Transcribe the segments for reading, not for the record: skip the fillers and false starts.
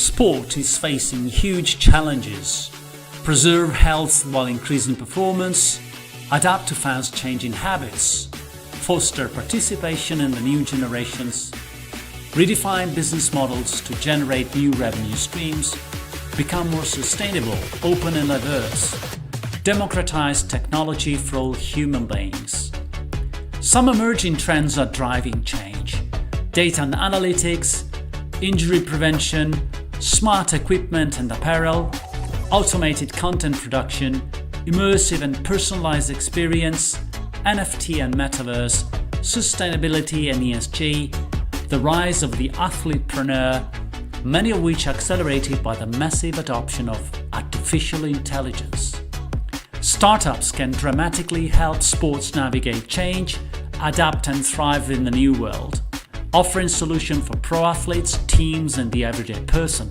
Sport is facing huge challenges. Preserve health while increasing performance, adapt to fast-changing habits, foster participation in the new generations, redefine business models to generate new revenue streams, become more sustainable, open and diverse, democratize technology for all human beings. Some emerging trends are driving change. Data and analytics, injury prevention, smart equipment and apparel, automated content production, immersive and personalized experience, NFT and metaverse, sustainability and ESG, the rise of the athletepreneur, many of which are accelerated by the massive adoption of artificial intelligence. Startups can dramatically help sports navigate change, adapt and thrive in the new world, offering solutions for pro athletes, teams and the everyday person,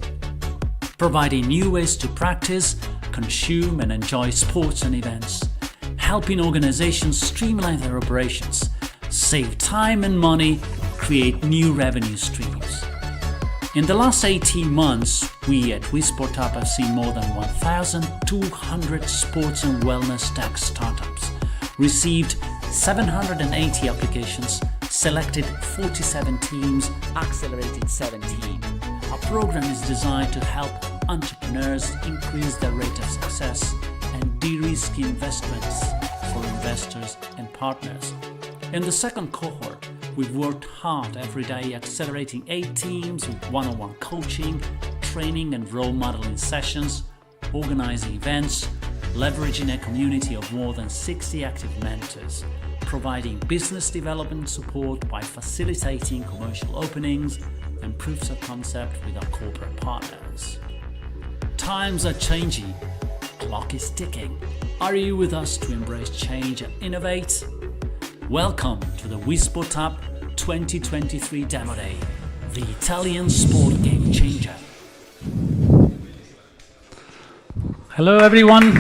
providing new ways to practice, consume and enjoy sports and events, helping organizations streamline their operations, save time and money, create new revenue streams. In the last 18 months, we at WeSportUP have seen more than 1,200 sports and wellness tech startups, received 780 applications, selected 47 teams, accelerated 17. Our program is designed to help entrepreneurs increase their rate of success and de-risk investments for investors and partners. In the second cohort, we've worked hard every day accelerating 8 teams with one-on-one coaching, training and role modeling sessions, organizing events, leveraging a community of more than 60 active mentors, providing business development support by facilitating commercial openings and proofs of concept with our corporate partners. Times are changing, clock is ticking. Are you with us to embrace change and innovate? Welcome to the WeSportUP 2023 Demo Day, the Italian sport game changer. Hello everyone.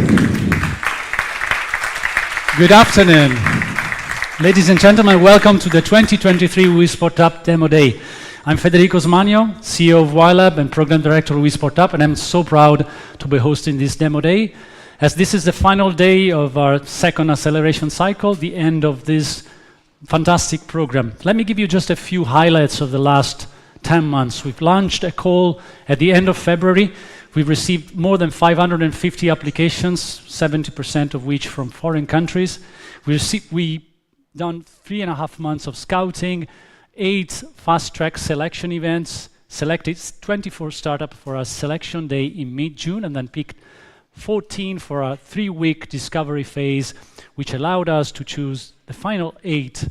Good afternoon. Ladies and gentlemen, welcome to the 2023 WeSportUP Demo Day. I'm Federico Smagno, CEO of WeLab and Program Director of WeSportUP, and I'm so proud to be hosting this Demo Day, as this is the final day of our second acceleration cycle, the end of this fantastic program. Let me give you just a few highlights of the last 10 months. We've launched a call at the end of February. We've received more than 550 applications, 70% of which from foreign countries. We done 3.5 months of scouting, 8 fast-track selection events, selected 24 startups for our selection day in mid-June, and then picked 14 for our 3-week discovery phase, which allowed us to choose the final 8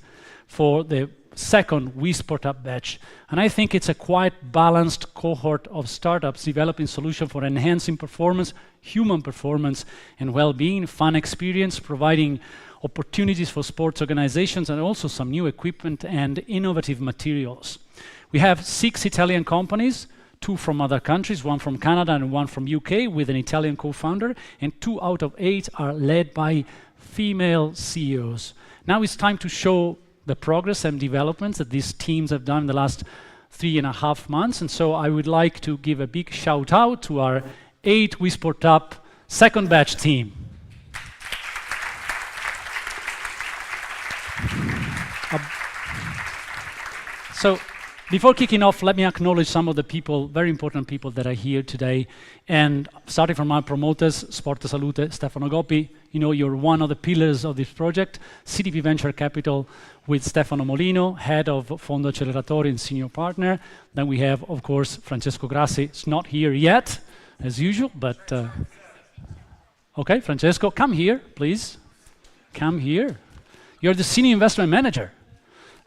for the second WeSportUP batch. And I think it's a quite balanced cohort of startups developing solutions for enhancing performance, human performance and well-being, fun experience, providing opportunities for sports organizations and also some new equipment and innovative materials. We have 6 Italian companies, 2 from other countries, 1 from Canada and 1 from UK with an Italian co-founder, and 2 out of 8 are led by female CEOs. Now it's time to show the progress and developments that these teams have done in the last 3.5 months, and so I would like to give a big shout out to our 8 WeSportUP second batch team. So before kicking off, let me acknowledge some of the people, very important people that are here today. And starting from our promoters, Sport Salute, Stefano Goppi, you know you're one of the pillars of this project. CDP Venture Capital with Stefano Molino, head of Fondo Acceleratore and senior partner. Then we have, of course, Francesco Grassi. It's not here yet, as usual, but okay, Francesco, come here, please. Come here. You're the senior investment manager,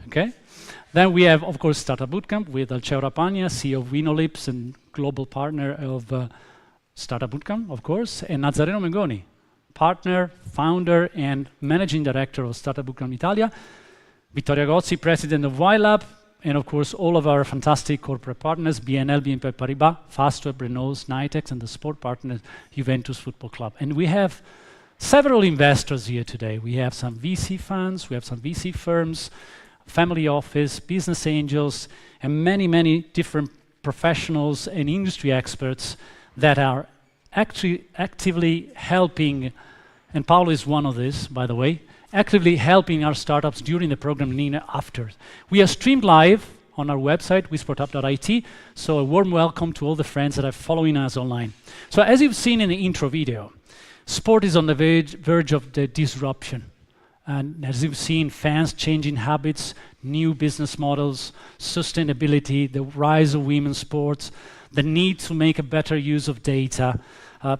okay? Then we have, of course, Startupbootcamp with Alceo Rapagna, CEO of Winolips and global partner of Startupbootcamp, of course, and Nazzareno Mengoni, partner, founder, and managing director of Startupbootcamp Italia. Vittoria Gozzi, president of WeLab, and of course, all of our fantastic corporate partners, BNL, BNP Paribas, Fastweb, Renault, Nitex, and the sport partner, Juventus Football Club. And we have several investors here today. We have some VC funds, we have some VC firms, family office, business angels, and many, many different professionals and industry experts that are actually actively helping, and Paolo is one of these, by the way, actively helping our startups during the program and after. We are streamed live on our website, WeSportUP.it, so a warm welcome to all the friends that are following us online. So as you've seen in the intro video, sport is on the verge of the disruption. And as you've seen, fans changing habits, new business models, sustainability, the rise of women's sports, the need to make a better use of data,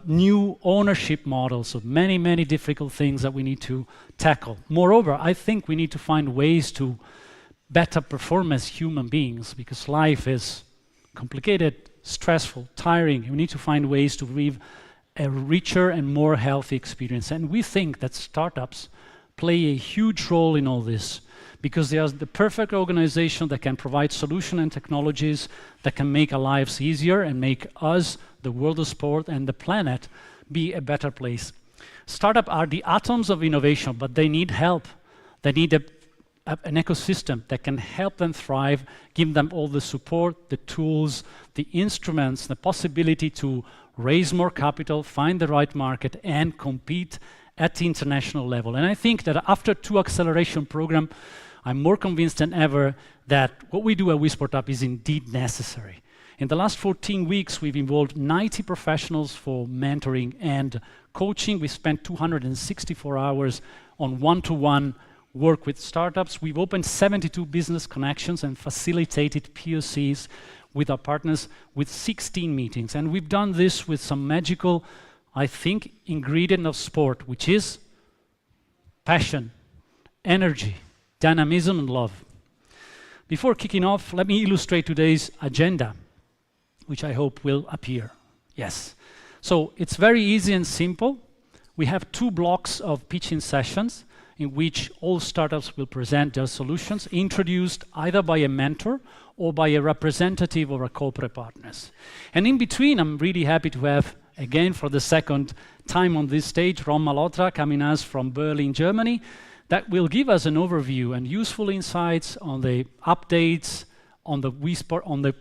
new ownership models, so many, many difficult things that we need to tackle. Moreover, I think we need to find ways to better perform as human beings, because life is complicated, stressful, tiring. We need to find ways to live a richer and more healthy experience. And we think that startups play a huge role in all this, because they are the perfect organization that can provide solutions and technologies that can make our lives easier and make us, the world of sport, and the planet be a better place. Startups are the atoms of innovation, but they need help. They need an ecosystem that can help them thrive, give them all the support, the tools, the instruments, the possibility to raise more capital, find the right market, and compete at the international level. And I think that after 2 acceleration programs, I'm more convinced than ever that what we do at WeSportUP is indeed necessary. In the last 14 weeks, we've involved 90 professionals for mentoring and coaching. We spent 264 hours on one-to-one work with startups. We've opened 72 business connections and facilitated POCs with our partners with 16 meetings. And we've done this with some magical, I think, ingredient of sport, which is passion, energy, dynamism, and love. Before kicking off, let me illustrate today's agenda, which I hope will appear. Yes. So it's very easy and simple. We have 2 blocks of pitching sessions in which all startups will present their solutions, introduced either by a mentor or by a representative or a corporate partners. And in between, I'm really happy to have, again, for the second time on this stage, Ron Malhotra coming us from Berlin, Germany, that will give us an overview and useful insights on the updates on the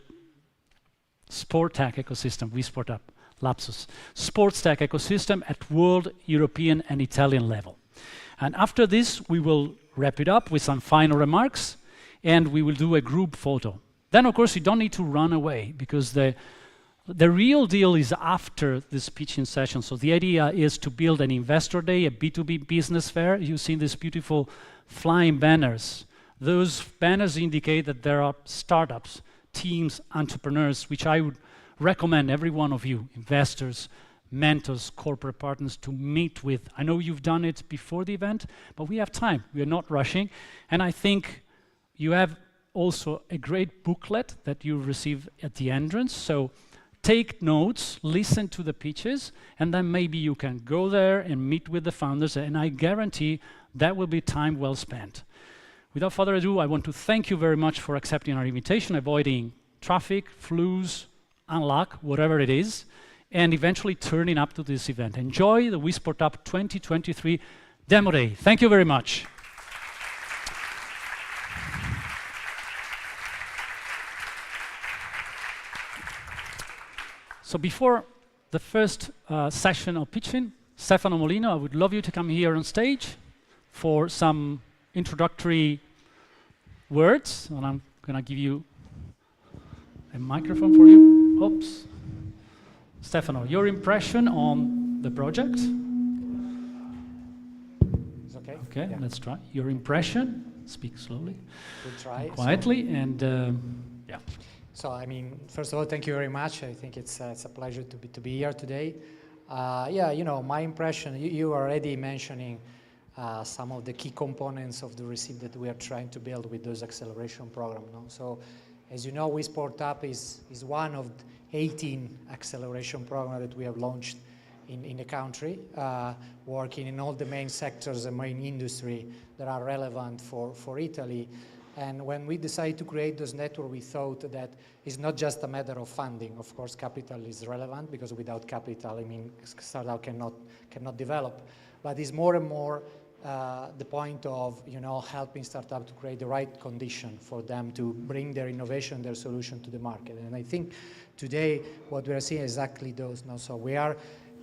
sport tech ecosystem, WeSportUP, lapsus, sports tech ecosystem at world, European, and Italian level. And after this, we will wrap it up with some final remarks, and we will do a group photo. Then, of course, you don't need to run away, because the real deal is after this pitching session. So the idea is to build an investor day, a B2B business fair. You've seen these beautiful flying banners. Those banners indicate that there are startups, teams, entrepreneurs, which I would recommend every one of you, investors, mentors, corporate partners, to meet with. I know you've done it before the event, but we have time. We are not rushing. And I think you have also a great booklet that you receive at the entrance. So take notes, listen to the pitches, and then maybe you can go there and meet with the founders, and I guarantee that will be time well spent. Without further ado, I want to thank you very much for accepting our invitation, avoiding traffic, flus, unluck, whatever it is, and eventually turning up to this event. Enjoy the WeSportUP 2023 Demo Day. Thank you very much. So before the first session of pitching, Stefano Molino, I would love you to come here on stage for some introductory words, and I'm going to give you a microphone for you. Oops. Stefano, your impression on the project? It's okay? Okay, Yeah. let's try. Your impression, speak slowly, We'll try. quietly, and yeah. So, I mean, first of all, thank you very much. I think it's a pleasure to be here today. Yeah, you know, my impression, you were already mentioning some of the key components of the recipe that we are trying to build with those acceleration programs. No? So, as you know, WeSportUP is one of 18 acceleration programs that we have launched in the country, working in all the main sectors and main industry that are relevant for Italy. And when we decided to create those networks, we thought that it's not just a matter of funding. Of course, capital is relevant, because without capital, I mean, startup cannot develop. But it's more and more the point of helping startup to create the right condition for them to bring their innovation, their solution to the market. And I think today what we are seeing is exactly those. So we are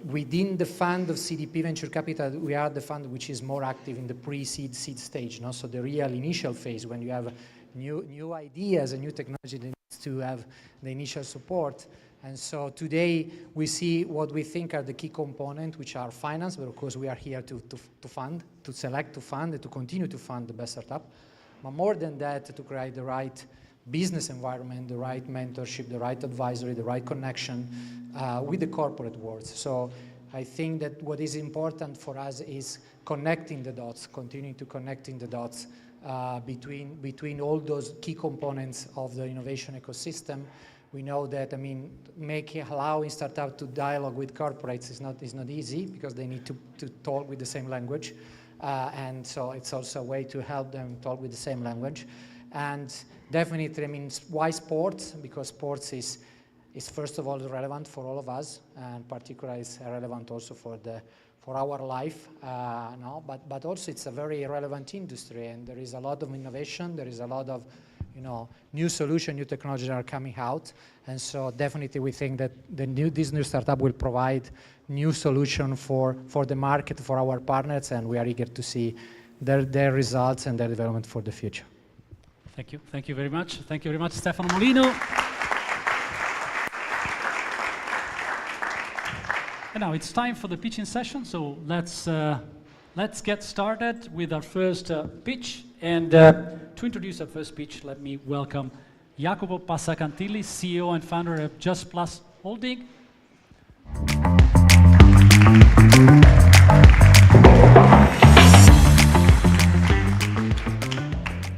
within the fund of CDP Venture Capital. We are the fund which is more active in the pre-seed seed stage. So the real initial phase when you have new ideas and new technology that needs to have the initial support. And so today we see what we think are the key components, which are finance, but of course we are here to fund, to select, to fund, and to continue to fund the best startup. But more than that, to create the right business environment, the right mentorship, the right advisory, the right connection with the corporate world. So I think that what is important for us is connecting the dots, continuing to connecting the dots between all those key components of the innovation ecosystem. We know that, allowing startups to dialogue with corporates is not easy because they need to talk with the same language. And so it's also a way to help them talk with the same language. And definitely, why sports? Because sports is first of all relevant for all of us, and particularly is relevant also for our life. But also it's a very relevant industry, and there is a lot of innovation. There is a lot of new solution, new technologies are coming out, and so definitely we think that this new startup will provide new solution for the market, for our partners, and we are eager to see their results and their development for the future. Thank you very much. Thank you very much, Stefano Molino. And now it's time for the pitching session. So let's get started with our first pitch. And to introduce our first pitch, let me welcome Jacopo Passacantilli, CEO and founder of Just Plus Holding.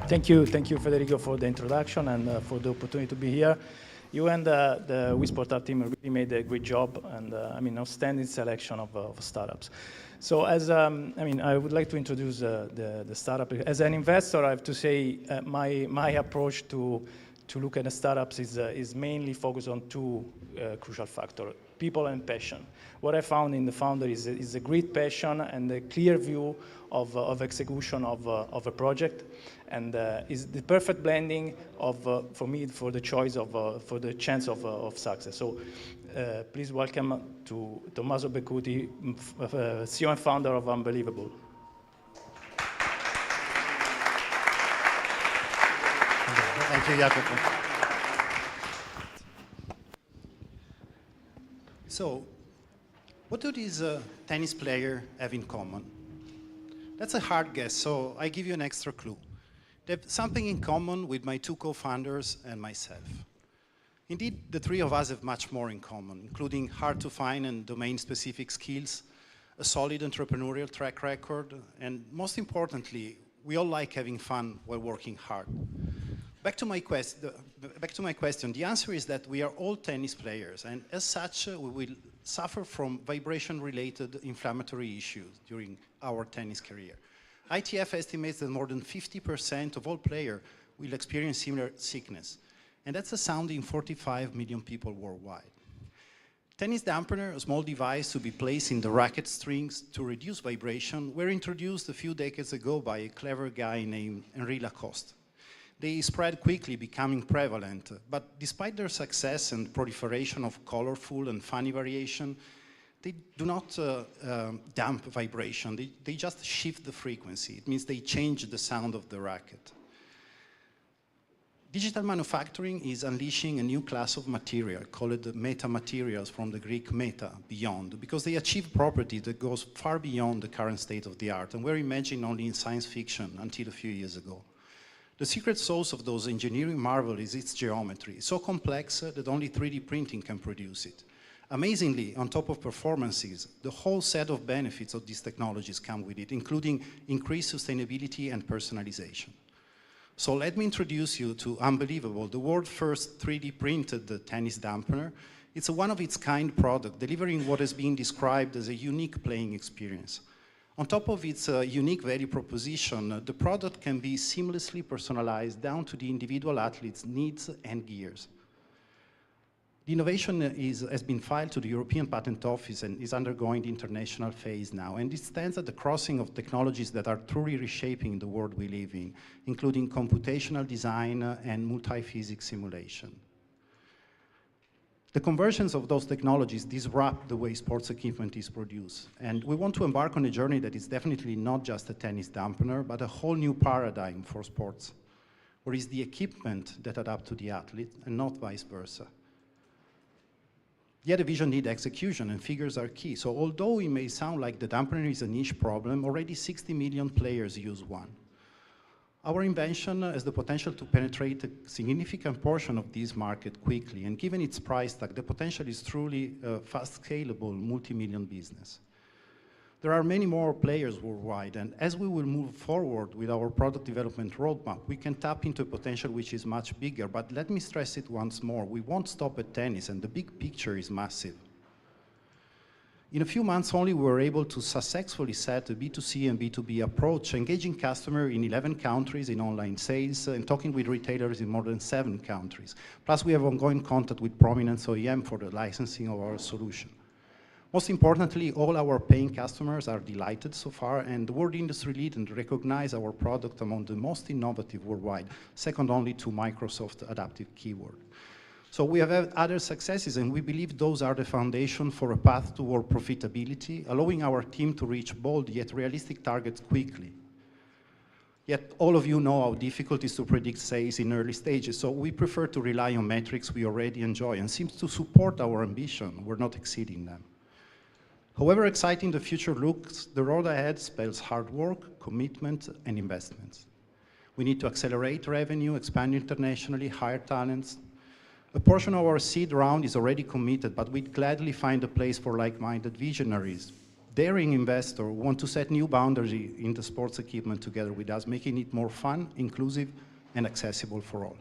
Thank you, Federico, for the introduction and for the opportunity to be here. You and the WeSportUP team really made a great job, and outstanding selection of startups. So I would like to introduce the startup. As an investor, I have to say my approach to look at the startups is mainly focused on two crucial factors: people and passion. What I found in the founder is a great passion and a clear view of execution of a project, and is the perfect blending for me for the choice for the chance of success. So please welcome to Tommaso Beccuti, CEO and founder of Unbelievable. Thank you, Jacopo. So, what do these tennis players have in common? That's a hard guess, so I give you an extra clue. They have something in common with my two co-founders and myself. Indeed, the three of us have much more in common, including hard-to-find and domain-specific skills, a solid entrepreneurial track record, and most importantly, we all like having fun while working hard. Back to my question, the answer is that we are all tennis players, and as such, we will suffer from vibration-related inflammatory issues during our tennis career. ITF estimates that more than 50% of all players will experience similar sickness, and that's a sounding 45 million people worldwide. Tennis dampener, a small device to be placed in the racket strings to reduce vibration, were introduced a few decades ago by a clever guy named Henri Lacoste. They spread quickly, becoming prevalent, but despite their success and proliferation of colorful and funny variation, they do not damp vibration, they just shift the frequency. It means they change the sound of the racket. Digital manufacturing is unleashing a new class of material called metamaterials, from the Greek meta, beyond, because they achieve property that goes far beyond the current state of the art and were imagined only in science fiction until a few years ago. The secret sauce of those engineering marvels is its geometry, so complex that only 3D printing can produce it. Amazingly, on top of performances, the whole set of benefits of these technologies come with it, including increased sustainability and personalization. So let me introduce you to Unbelievable, the world's first 3D printed tennis dampener. It's a one-of-its-kind product, delivering what has been described as a unique playing experience. On top of its unique value proposition, the product can be seamlessly personalized down to the individual athlete's needs and gears. The innovation has been filed to the European Patent Office and is undergoing the international phase now, and it stands at the crossing of technologies that are truly reshaping the world we live in, including computational design and multi-physics simulation. The convergence of those technologies disrupt the way sports equipment is produced, and we want to embark on a journey that is definitely not just a tennis dampener, but a whole new paradigm for sports, where it's the equipment that adapts to the athlete and not vice versa. Yet the vision needs execution, and figures are key. So although it may sound like the dampener is a niche problem, already 60 million players use one. Our invention has the potential to penetrate a significant portion of this market quickly, and given its price tag, the potential is truly a fast scalable multi-million business. There are many more players worldwide, and as we will move forward with our product development roadmap, we can tap into a potential which is much bigger. But let me stress it once more, we won't stop at tennis, and the big picture is massive. In a few months only, we were able to successfully set a B2C and B2B approach, engaging customers in 11 countries in online sales and talking with retailers in more than 7 countries. Plus, we have ongoing contact with prominent OEM for the licensing of our solution. Most importantly, all our paying customers are delighted so far, and the world industry lead and recognize our product among the most innovative worldwide, second only to Microsoft Adaptive Keyboard. So we have had other successes, and we believe those are the foundation for a path toward profitability, allowing our team to reach bold yet realistic targets quickly. Yet all of you know how difficult it is to predict sales in early stages, so we prefer to rely on metrics we already enjoy and seems to support our ambition. We're not exceeding them. However exciting the future looks, the road ahead spells hard work, commitment, and investments. We need to accelerate revenue, expand internationally, hire talents. A portion of our seed round is already committed, but we'd gladly find a place for like-minded visionaries, daring investors who want to set new boundaries in the sports equipment together with us, making it more fun, inclusive, and accessible for all.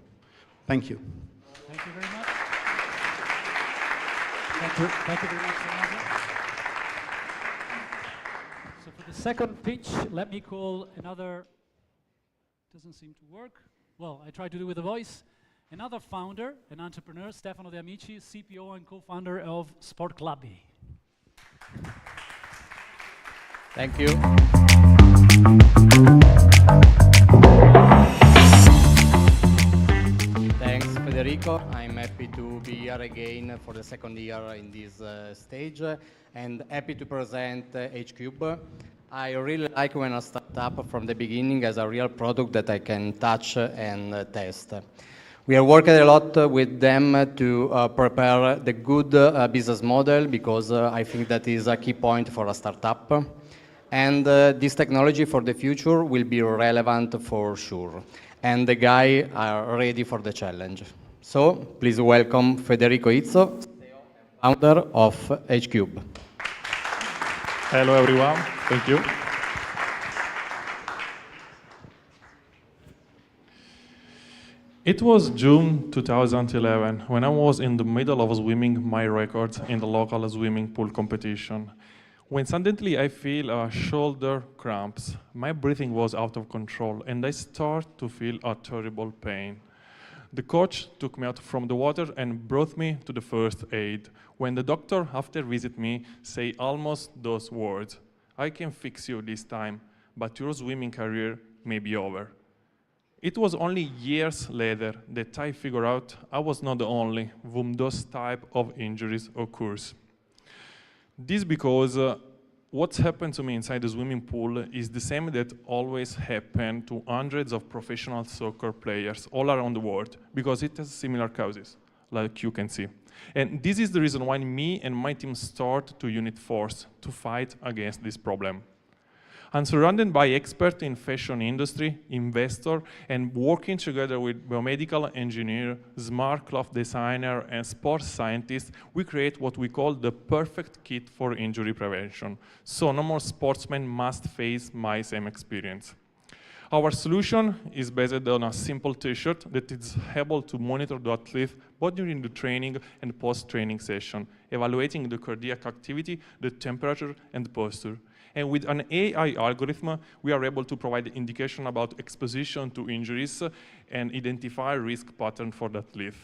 Thank you. Thank you very much. Thank you very much, Fernando. So for the second pitch, let me call another, doesn't seem to work. Well, I tried to do with a voice. Another founder, an entrepreneur, Stefano De Amici, CPO and co-founder of Sportclubby. Thank you. Thanks, Federico. I'm happy to be here again for the second year in this stage and happy to present H-Cube. I really like when I start up from the beginning as a real product that I can touch and test. We are working a lot with them to prepare the good business model because I think that is a key point for a startup. And this technology for the future will be relevant for sure. And the guys are ready for the challenge. So please welcome Federico Izzo, CEO and founder of H-Cube. Hello everyone, thank you. It was June 2011 when I was in the middle of swimming my records in the local swimming pool competition. When suddenly I feel shoulder cramps, my breathing was out of control and I start to feel a terrible pain. The coach took me out from the water and brought me to the first aid. When the doctor, after visit me, say almost those words, "I can fix you this time, but your swimming career may be over." It was only years later that I figured out I was not the only whom those type of injuries occurs. This because what's happened to me inside the swimming pool is the same that always happened to hundreds of professional soccer players all around the world, because it has similar causes, like you can see. And this is the reason why me and my team start to unit force to fight against this problem. I'm surrounded by experts in fashion industry, investor, and working together with biomedical engineer, smart cloth designer, and sports scientists, we create what we call the perfect kit for injury prevention. So no more sportsmen must face my same experience. Our solution is based on a simple t-shirt that is able to monitor the athlete both during the training and post-training session, evaluating the cardiac activity, the temperature, and the posture. And with an AI algorithm, we are able to provide indication about exposition to injuries and identify risk pattern for the athlete.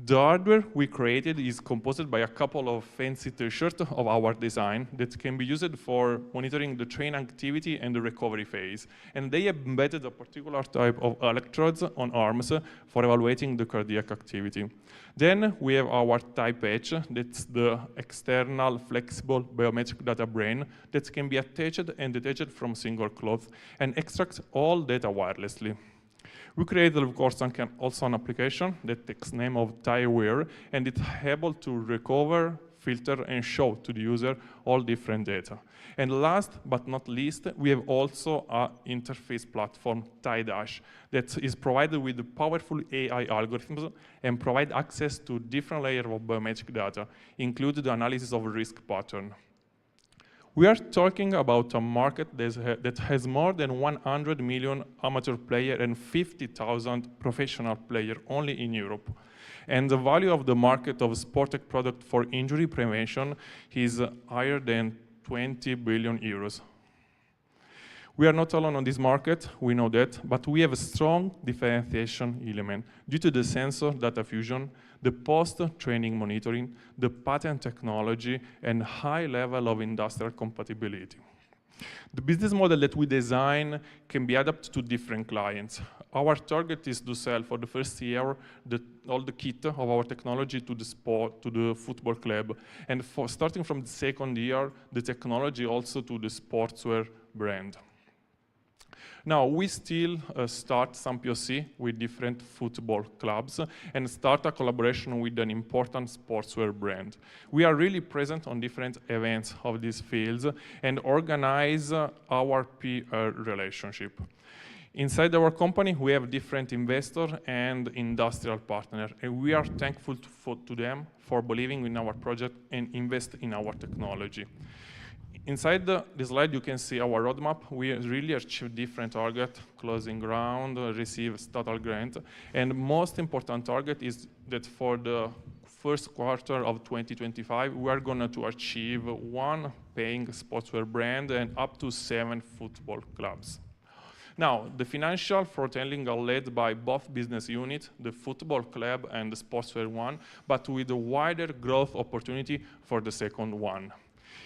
The hardware we created is composed by a couple of fancy t-shirts of our design that can be used for monitoring the train activity and the recovery phase. And they embedded a particular type of electrodes on arms for evaluating the cardiac activity. Then we have our type H, that's the external flexible biometric data brain that can be attached and detached from single cloth and extracts all data wirelessly. We created, of course, also an application that takes name of TireWare, and it's able to recover, filter, and show to the user all different data. And last but not least, we have also an interface platform, TiDash, that is provided with powerful AI algorithms and provide access to different layers of biometric data, including the analysis of risk pattern. We are talking about a market that has more than 100 million amateur players and 50,000 professional players only in Europe. And the value of the market of sport tech product for injury prevention is higher than 20 billion euros. We are not alone on this market, we know that, but we have a strong differentiation element due to the sensor data fusion, the post-training monitoring, the patent technology, and high level of industrial compatibility. The business model that we design can be adapted to different clients. Our target is to sell for the first year all the kit of our technology to the football club, and starting from the second year, the technology also to the sportswear brand. Now, we still start some POC with different football clubs and start a collaboration with an important sportswear brand. We are really present on different events of these fields and organize our peer relationship. Inside our company, we have different investors and industrial partners, and we are thankful to them for believing in our project and invest in our technology. Inside the slide, you can see our roadmap. We really achieved different targets, closing ground, receive total grant, and most important target is that for the first quarter of 2025, we are going to achieve 1 paying sportswear brand and up to 7 football clubs. Now, the financial foretelling are led by both business units, the football club and the sportswear one, but with a wider growth opportunity for the second one.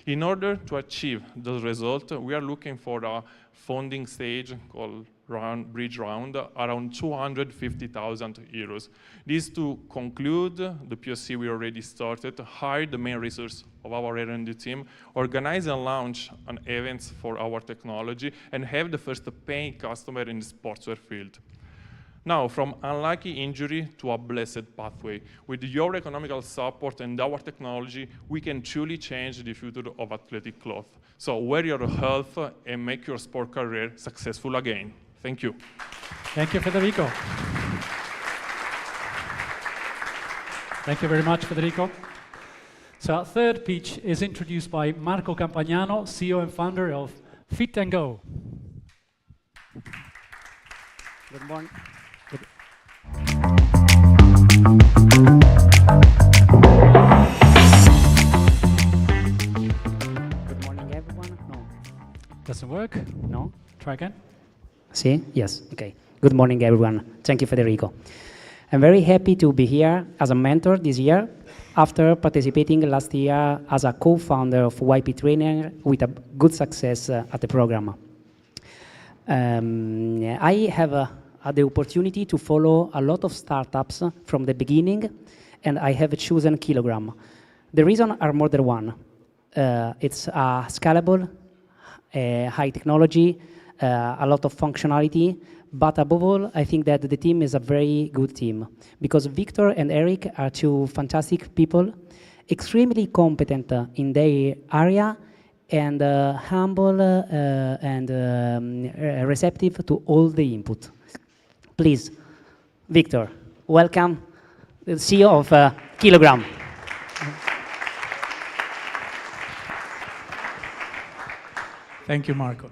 In order to achieve the result, we are looking for a funding stage called bridge round, around 250,000 euros. This to conclude the POC we already started, hire the main resource of our R&D team, organize and launch an events for our technology, and have the first paying customer in the sportswear field. Now, from unlucky injury to a blessed pathway, with your economical support and our technology, we can truly change the future of athletic cloth. So wear your health and make your sport career successful again. Thank you. Thank you, Federico. Thank you very much, Federico. So our third pitch is introduced by Marco Campagnano, CEO and founder of Fit and Go. Good morning. Good morning, everyone. No. Doesn't work? No? Try again. See? Yes. Okay. Good morning, everyone. Thank you, Federico. I'm very happy to be here as a mentor this year after participating last year as a co-founder of YP Trainer with a good success at the program. I have had the opportunity to follow a lot of startups from the beginning, and I have chosen Kilogram. The reasons are more than one. It's scalable, high technology, a lot of functionality, but above all, I think that the team is a very good team because Victor and Eric are two fantastic people, extremely competent in their area, and humble and receptive to all the input. Please, Victor, welcome, the CEO of Kilogram. Thank you, Marco.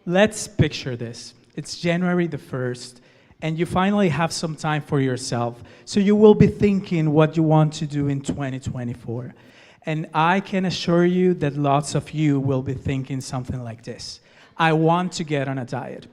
Let's picture this. It's January the 1st, and you finally have some time for yourself. So you will be thinking what you want to do in 2024. And I can assure you that lots of you will be thinking something like this. I want to get on a diet.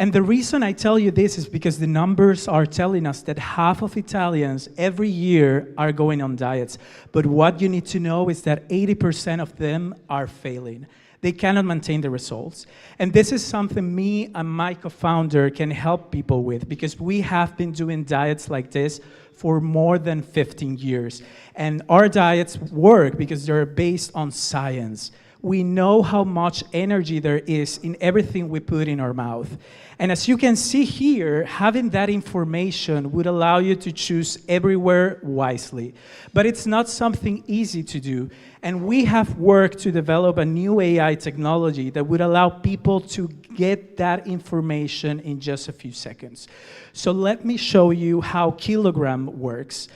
And the reason I tell you this is because the numbers are telling us that half of Italians every year are going on diets. But what you need to know is that 80% of them are failing. They cannot maintain the results. And this is something me and my co-founder can help people with, because we have been doing diets like this for more than 15 years. And our diets work because they're based on science. We know how much energy there is in everything we put in our mouth. And as you can see here, having that information would allow you to choose everywhere wisely. But it's not something easy to do. And we have worked to develop a new AI technology that would allow people to get that information in just a few seconds. So let me show you how Kilogram works.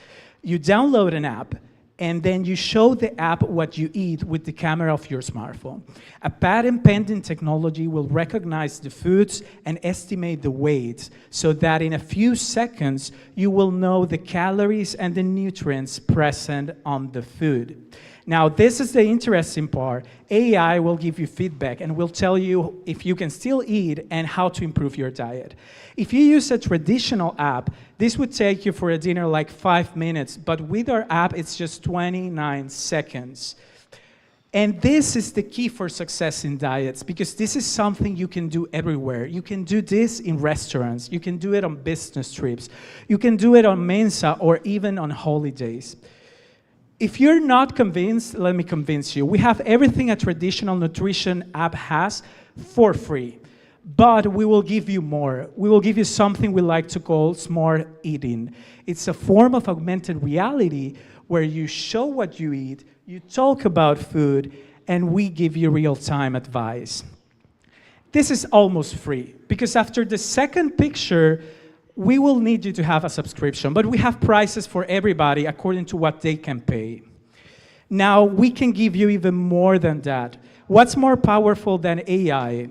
You download an app, and then you show the app what you eat with the camera of your smartphone. A patent-pending technology will recognize the foods and estimate the weights so that in a few seconds, you will know the calories and the nutrients present on the food. Now, this is the interesting part. AI will give you feedback and will tell you if you can still eat and how to improve your diet. If you use a traditional app, this would take you for a dinner like 5 minutes, but with our app, it's just 29 seconds. And this is the key for success in diets, because this is something you can do everywhere. You can do this in restaurants, you can do it on business trips, you can do it on Mensa or even on holidays. If you're not convinced, let me convince you. We have everything a traditional nutrition app has for free. But we will give you more. We will give you something we like to call smart eating. It's a form of augmented reality where you show what you eat, you talk about food, and we give you real-time advice. This is almost free, because after the second picture, we will need you to have a subscription, but we have prices for everybody according to what they can pay. Now, we can give you even more than that. What's more powerful than AI?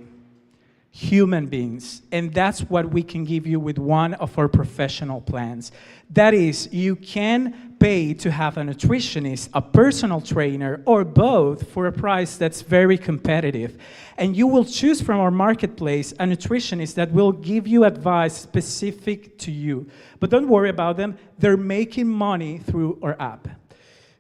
Human beings. And that's what we can give you with one of our professional plans. That is, you can pay to have a nutritionist, a personal trainer, or both for a price that's very competitive. And you will choose from our marketplace a nutritionist that will give you advice specific to you. But don't worry about them. They're making money through our app.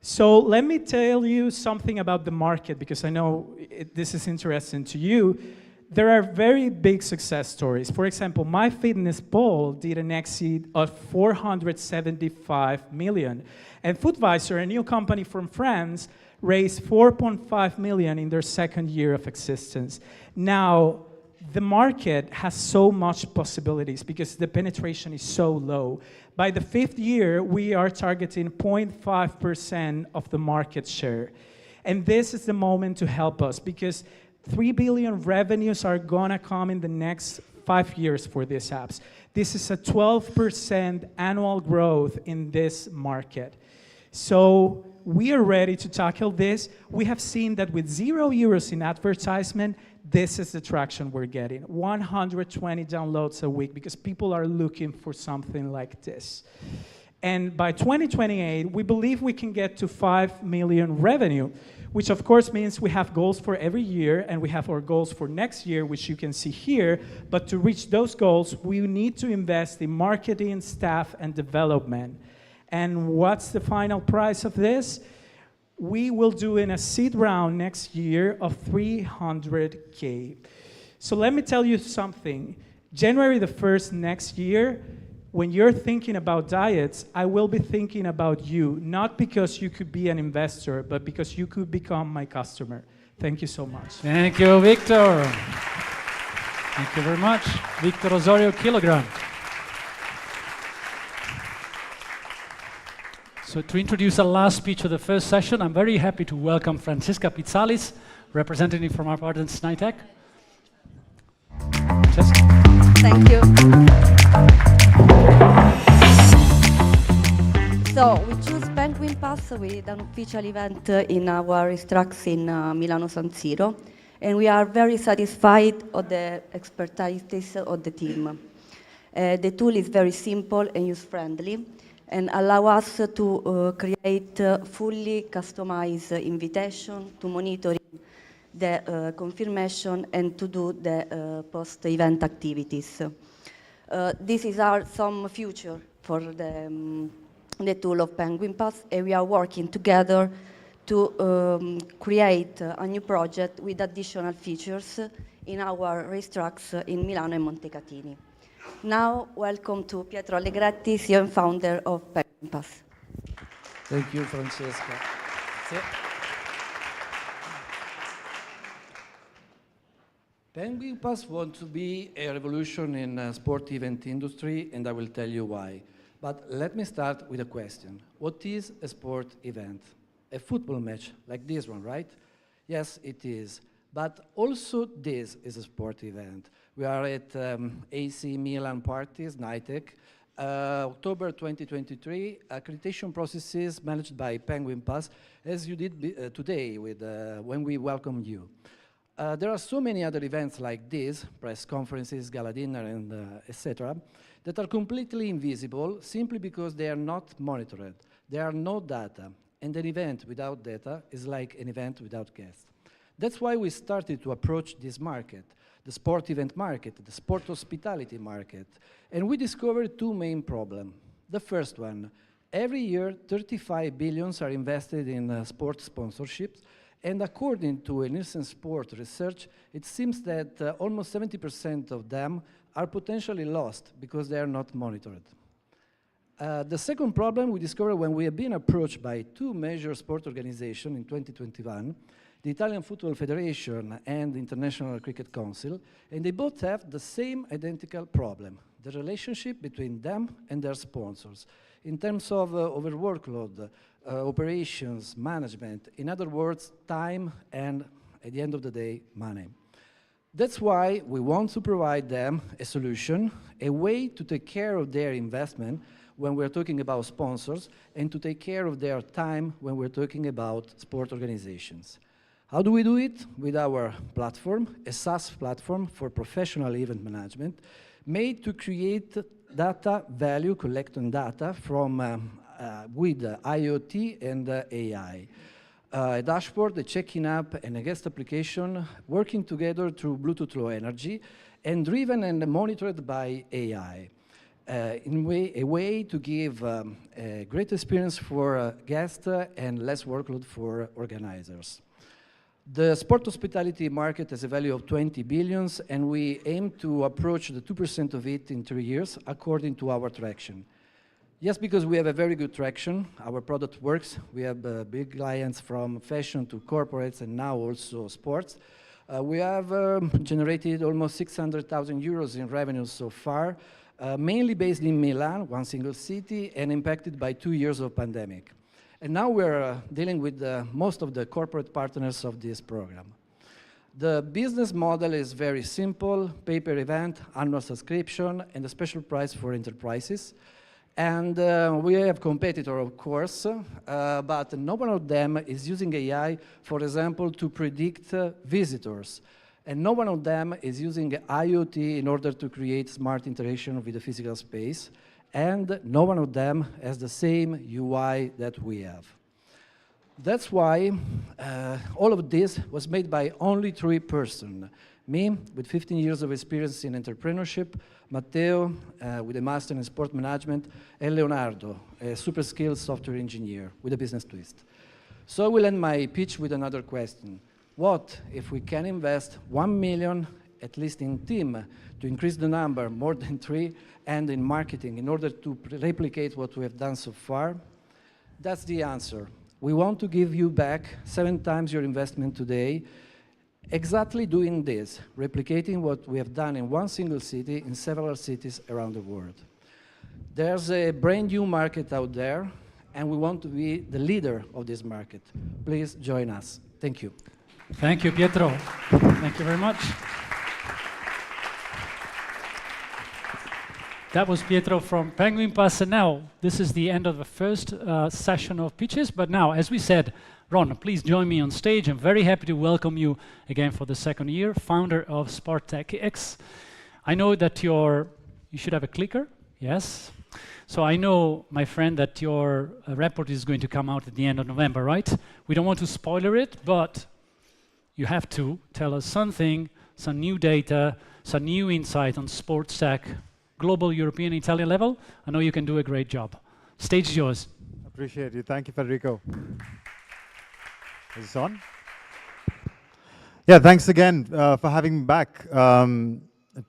So let me tell you something about the market, because I know this is interesting to you. There are very big success stories. For example, MyFitnessPal did an exit of 475 million. And Foodvisor, a new company from France, raised 4.5 million in their second year of existence. Now, the market has so much possibilities because the penetration is so low. By the 5th year, we are targeting 0.5% of the market share. And this is the moment to help us, because 3 billion revenues are gonna come in the next 5 years for these apps. This is a 12% annual growth in this market. So we are ready to tackle this. We have seen that with €0 in advertisement, this is the traction we're getting. 120 downloads a week, because people are looking for something like this. And by 2028, we believe we can get to 5 million revenue, which of course means we have goals for every year, and we have our goals for next year, which you can see here. But to reach those goals, we need to invest in marketing, staff, and development. And what's the final price of this? We will do in a seed round next year of 300K. So let me tell you something. January the 1st next year, when you're thinking about diets, I will be thinking about you, not because you could be an investor, but because you could become my customer. Thank you so much. Thank you, Victor. Thank you very much. Victor Osorio, Kilogram. So to introduce our last speech of the first session, I'm very happy to welcome Francesca Pizzalis, representative from our partner Snaitech. Francesca. Thank you. So we choose Penguin Pass with an official event in our Racetracks in Milano San Siro, and we are very satisfied of the expertise of the team. The tool is very simple and user-friendly, and allow us to create fully customized invitation to monitoring the confirmation and to do the post-event activities. This is some future for the tool of Penguin Pass, and we are working together to create a new project with additional features in our racetracks in Milano and Montecatini. Now, welcome to Pietro Allegretti, CEO and founder of Penguin Pass. Thank you, Francesca. Penguin Pass wants to be a revolution in the sport event industry, and I will tell you why. But let me start with a question. What is a sport event? A football match like this one, right? Yes, it is. But also this is a sport event. We are at AC Milan Parties, NITEC, October 2023, accreditation processes managed by Penguin Pass, as you did today with, when we welcomed you. There are so many other events like this, press conferences, gala dinner, and etc., that are completely invisible simply because they are not monitored. There are no data, and an event without data is like an event without guests. That's why we started to approach this market, the sport event market, the sport hospitality market, and we discovered two main problems. The first one, every year 35 billions are invested in sport sponsorships, and according to a Nielsen Sport research, it seems that almost 70% of them are potentially lost because they are not monitored. The second problem we discovered when we have been approached by two major sport organizations in 2021, the Italian Football Federation and the International Cricket Council, and they both have the same identical problem, the relationship between them and their sponsors, in terms of overworkload, operations, management, in other words, time and, at the end of the day, money. That's why we want to provide them a solution, a way to take care of their investment when we're talking about sponsors, and to take care of their time when we're talking about sport organizations. How do we do it? With our platform, a SaaS platform for professional event management, made to create data value, collecting data from with IoT and AI. A dashboard, a check-in app, and a guest application working together through Bluetooth Low Energy and driven and monitored by AI. A way to give a great experience for guests and less workload for organizers. The sport hospitality market has a value of 20 billions, and we aim to approach the 2% of it in 3 years, according to our traction. Yes, because we have a very good traction. Our product works. We have big clients from fashion to corporates and now also sports. We have generated almost 600,000 euros in revenues so far, mainly based in Milan, one single city, and impacted by 2 years of pandemic. And now we're dealing with most of the corporate partners of this program. The business model is very simple, pay-per-event, annual subscription, and a special price for enterprises. And we have competitor, of course, but no one of them is using AI, for example, to predict visitors. And no one of them is using IoT in order to create smart interaction with the physical space. And no one of them has the same UI that we have. That's why all of this was made by only 3 persons. Me, with 15 years of experience in entrepreneurship, Matteo, with a master in sport management, and Leonardo, a super skilled software engineer with a business twist. So I will end my pitch with another question. What if we can invest 1 million, at least in team, to increase the number more than 3, and in marketing in order to replicate what we have done so far? That's the answer. We want to give you back 7 times your investment today, exactly doing this, replicating what we have done in one single city in several cities around the world. There's a brand new market out there, and we want to be the leader of this market. Please join us. Thank you. Thank you, Pietro. Thank you very much. That was Pietro from Penguin Pass. And now, this is the end of the first session of pitches. But now, as we said, Ron, please join me on stage. I'm very happy to welcome you again for the second year, founder of SportTechX. I know that you should have a clicker, yes? So I know, my friend, that your report is going to come out at the end of November, right? We don't want to spoiler it, but you have to tell us something, some new data, some new insight on sports tech, global, European, Italian level. I know you can do a great job. Stage is yours. Appreciate you. Thank you, Federico. Is this on? Yeah, thanks again for having me back.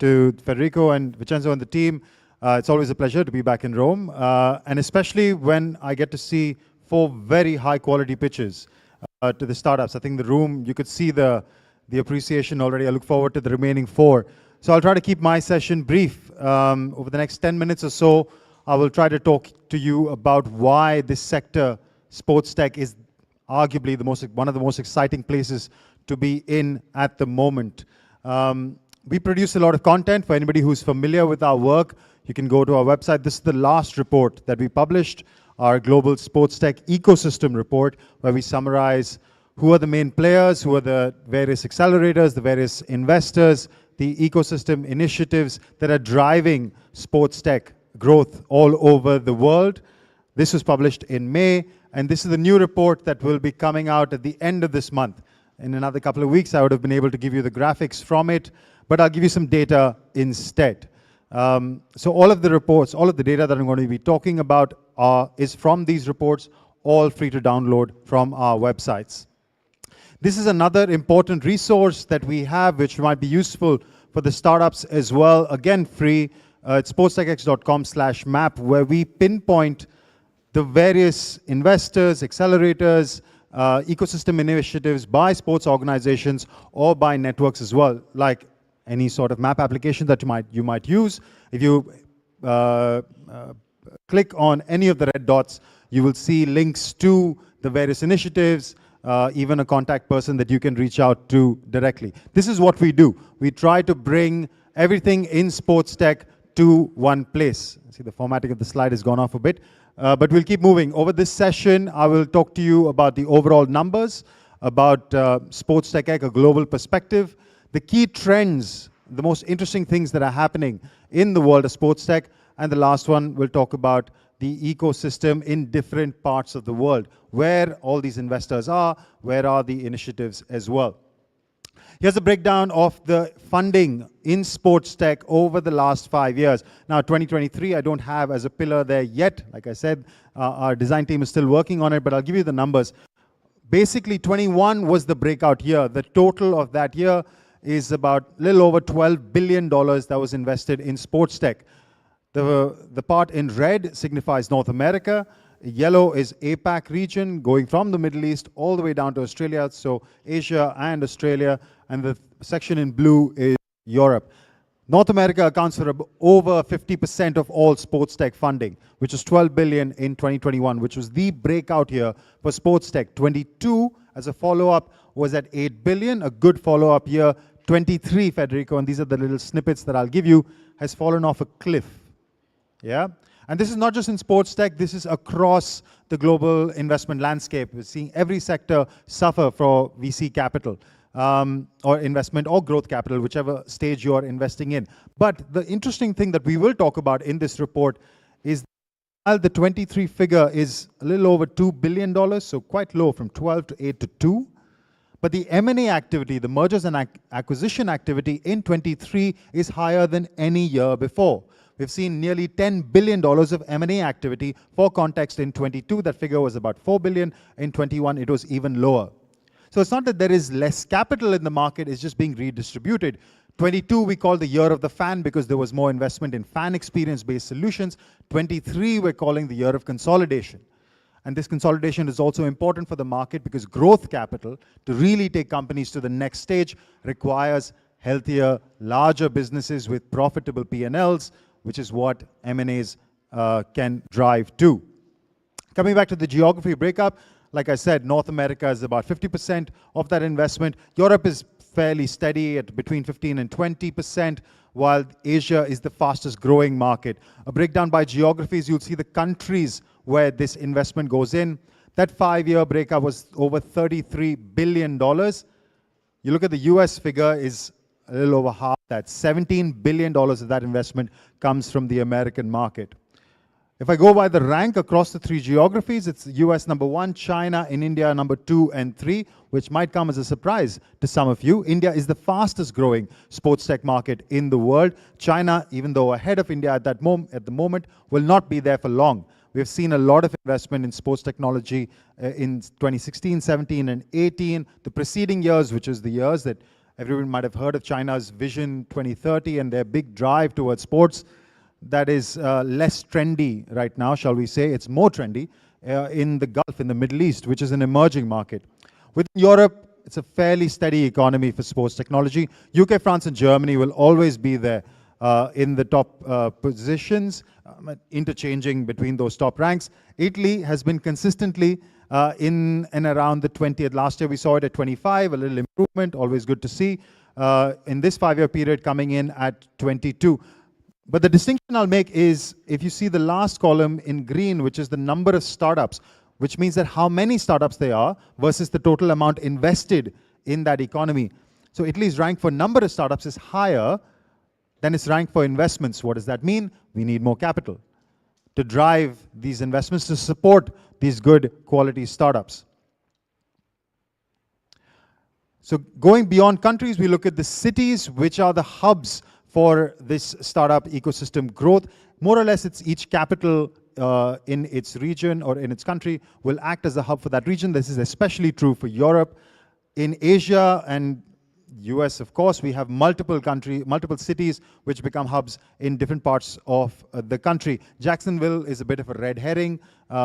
To Federico and Vincenzo and the team, it's always a pleasure to be back in Rome, and especially when I get to see 4 very high quality pitches to the startups. I think the room, you could see the appreciation already. I look forward to the remaining 4. So I'll try to keep my session brief. Over the next 10 minutes or so, I will try to talk to you about why this sector, sports tech, is arguably one of the most exciting places to be in at the moment. We produce a lot of content. For anybody who's familiar with our work, you can go to our website. This is the last report that we published, our Global Sports Tech Ecosystem Report, where we summarize who are the main players, who are the various accelerators, the various investors, the ecosystem initiatives that are driving sports tech growth all over the world. This was published in May, and this is the new report that will be coming out at the end of this month. In another couple of weeks, I would have been able to give you the graphics from it, but I'll give you some data instead. So all of the reports, all of the data that I'm going to be talking about is from these reports, all free to download from our websites. This is another important resource that we have, which might be useful for the startups as well. Again, free. It's sportstechx.com/map, where we pinpoint the various investors, accelerators, ecosystem initiatives by sports organizations or by networks as well, like any sort of map application that you might use. If you click on any of the red dots, you will see links to the various initiatives, even a contact person that you can reach out to directly. This is what we do. We try to bring everything in sports tech to one place. See, the formatting of the slide has gone off a bit, but we'll keep moving. Over this session, I will talk to you about the overall numbers, about sports tech, a global perspective, the key trends, the most interesting things that are happening in the world of sports tech, and the last one, we'll talk about the ecosystem in different parts of the world, where all these investors are, where are the initiatives as well. Here's a breakdown of the funding in sports tech over the last 5 years. Now, 2023, I don't have as a pillar there yet. Like I said, our design team is still working on it, but I'll give you the numbers. Basically, 21 was the breakout year. The total of that year is about a little over $12 billion that was invested in sports tech. The part in red signifies North America. Yellow is APAC region, going from the Middle East all the way down to Australia, so Asia and Australia, and the section in blue is Europe. North America accounts for over 50% of all sports tech funding, which is 12 billion in 2021, which was the breakout year for sports tech. 22, as a follow-up, was at 8 billion, a good follow-up year. 23, Federico, and these are the little snippets that I'll give you, has fallen off a cliff. Yeah? And this is not just in sports tech, this is across the global investment landscape. We're seeing every sector suffer for VC capital, or investment or growth capital, whichever stage you're investing in. But the interesting thing that we will talk about in this report is while the 23 figure is a little over $2 billion, so quite low, from 12 to 8 to 2. But the M&A activity, the mergers and acquisition activity in 23 is higher than any year before. We've seen nearly $10 billion of M&A activity. For context, in 22, that figure was about $4 billion. In 21, it was even lower. So it's not that there is less capital in the market, it's just being redistributed. 22, we call the year of the fan because there was more investment in fan experience-based solutions. 23, we're calling the year of consolidation. And this consolidation is also important for the market because growth capital, to really take companies to the next stage, requires healthier, larger businesses with profitable P&Ls, which is what M&As can drive to. Coming back to the geography breakup, like I said, North America is about 50% of that investment. Europe is fairly steady at between 15 and 20%, while Asia is the fastest growing market. A breakdown by geographies, you'll see the countries where this investment goes in. That 5-year breakup was over $33 billion. You look at the US figure is a little over half that. $17 billion of that investment comes from the American market. If I go by the rank across the three geographies, it's US number 1, China and India number 2 and 3, which might come as a surprise to some of you. India is the fastest growing sports tech market in the world. China, even though ahead of India at the moment, will not be there for long. We've seen a lot of investment in sports technology in 2016, 17, and 18. The preceding years, which is the years that everyone might have heard of China's Vision 2030 and their big drive towards sports, that is less trendy right now, shall we say. It's more trendy in the Gulf, in the Middle East, which is an emerging market. Within Europe, it's a fairly steady economy for sports technology. UK, France, and Germany will always be there in the top positions, interchanging between those top ranks. Italy has been consistently in and around the 20th. Last year we saw it at 25, a little improvement, always good to see. In this 5-year period coming in at 22. But the distinction I'll make is, if you see the last column in green, which is the number of startups, which means that how many startups there are versus the total amount invested in that economy. So Italy's rank for number of startups is higher than its rank for investments. What does that mean? We need more capital to drive these investments, to support these good quality startups. So going beyond countries, we look at the cities, which are the hubs for this startup ecosystem growth. More or less, it's each capital in its region or in its country will act as a hub for that region. This is especially true for Europe. In Asia and US, of course, we have multiple cities which become hubs in different parts of the country. Jacksonville is a bit of a red herring.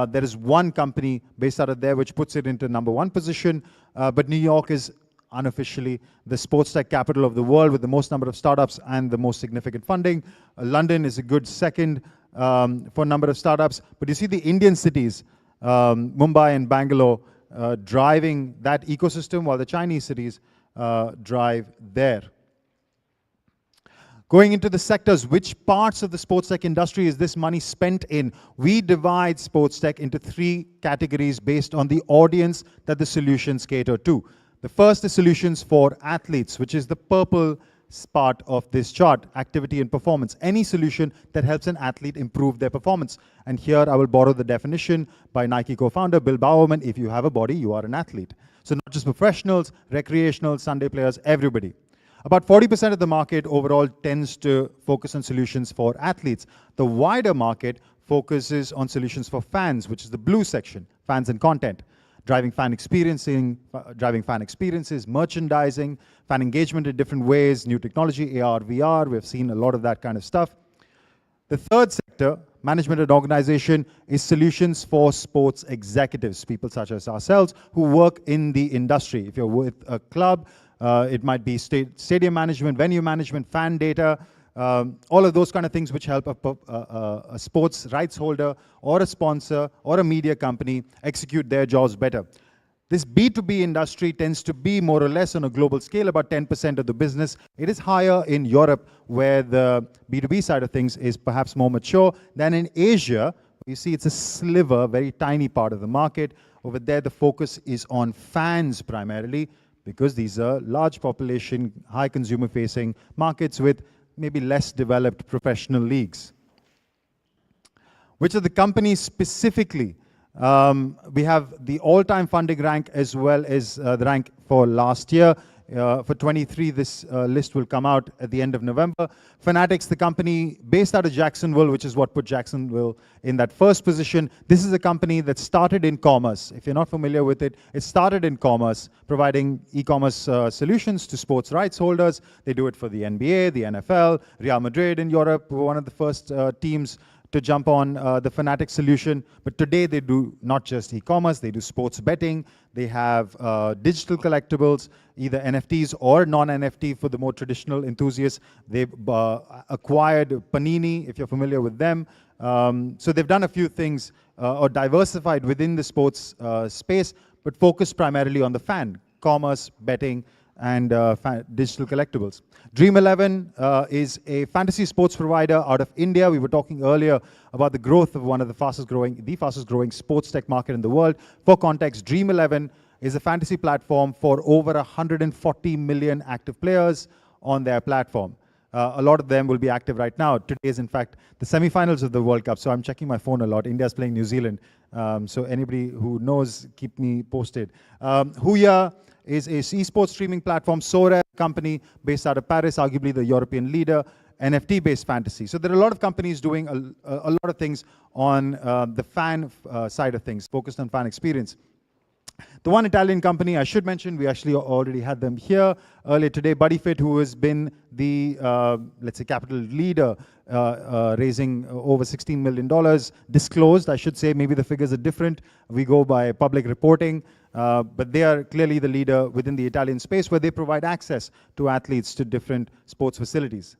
There is one company based out of there which puts it into number 1 position, but New York is unofficially the sports tech capital of the world with the most number of startups and the most significant funding. London is a good second for number of startups. But you see the Indian cities, Mumbai and Bangalore, driving that ecosystem, while the Chinese cities drive there. Going into the sectors, which parts of the sports tech industry is this money spent in? We divide sports tech into 3 categories based on the audience that the solutions cater to. The first is solutions for athletes, which is the purple part of this chart, activity and performance. Any solution that helps an athlete improve their performance. And here I will borrow the definition by Nike co-founder Bill Bowerman: if you have a body, you are an athlete. So not just professionals, recreational, Sunday players, everybody. About 40% of the market overall tends to focus on solutions for athletes. The wider market focuses on solutions for fans, which is the blue section, fans and content. Driving fan experiences, merchandising, fan engagement in different ways, new technology, AR, VR, we've seen a lot of that kind of stuff. The third sector, management and organization, is solutions for sports executives, people such as ourselves who work in the industry. If you're with a club, it might be stadium management, venue management, fan data, all of those kind of things which help a sports rights holder or a sponsor or a media company execute their jobs better. This B2B industry tends to be more or less on a global scale about 10% of the business. It is higher in Europe, where the B2B side of things is perhaps more mature than in Asia. You see it's a sliver, very tiny part of the market. Over there the focus is on fans primarily, because these are large population, high consumer facing markets with maybe less developed professional leagues. Which are the companies specifically? We have the all-time funding rank as well as the rank for last year. For 23, this list will come out at the end of November. Fanatics, the company based out of Jacksonville, which is what put Jacksonville in that first position. This is a company that started in commerce. If you're not familiar with it, it started in commerce, providing e-commerce solutions to sports rights holders. They do it for the NBA, the NFL, Real Madrid in Europe were one of the first teams to jump on the Fanatics solution. But today they do not just e-commerce, they do sports betting. They have digital collectibles, either NFTs or non-NFT for the more traditional enthusiasts. They've acquired Panini, if you're familiar with them. So they've done a few things or diversified within the sports space, but focused primarily on the fan, commerce, betting, and digital collectibles. Dream11 is a fantasy sports provider out of India. We were talking earlier about the growth of one of the fastest growing sports tech market in the world. For context, Dream11 is a fantasy platform for over 140 million active players on their platform. A lot of them will be active right now. Today is, in fact, the semi-finals of the World Cup, so I'm checking my phone a lot. India's playing New Zealand, so anybody who knows, keep me posted. Huya is a esports streaming platform. Sora, company based out of Paris, arguably the European leader, NFT-based fantasy. So there are a lot of companies doing a lot of things on the fan side of things, focused on fan experience. The one Italian company I should mention, we actually already had them here earlier today, BuddyFit, who has been the, let's say, capital leader, raising over $16 million, disclosed, I should say, maybe the figures are different. We go by public reporting, but they are clearly the leader within the Italian space where they provide access to athletes to different sports facilities.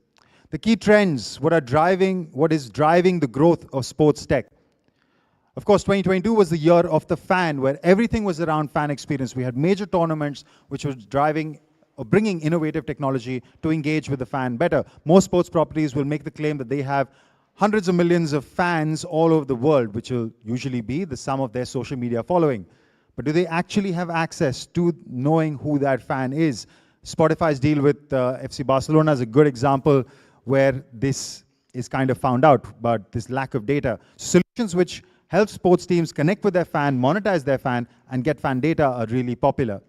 The key trends, what is driving the growth of sports tech? Of course, 2022 was the year of the fan, where everything was around fan experience. We had major tournaments which was driving or bringing innovative technology to engage with the fan better. Most sports properties will make the claim that they have hundreds of millions of fans all over the world, which will usually be the sum of their social media following. But do they actually have access to knowing who that fan is? Spotify's deal with FC Barcelona is a good example where this is kind of found out, but this lack of data. Solutions which help sports teams connect with their fan, monetize their fan, and get fan data are really popular.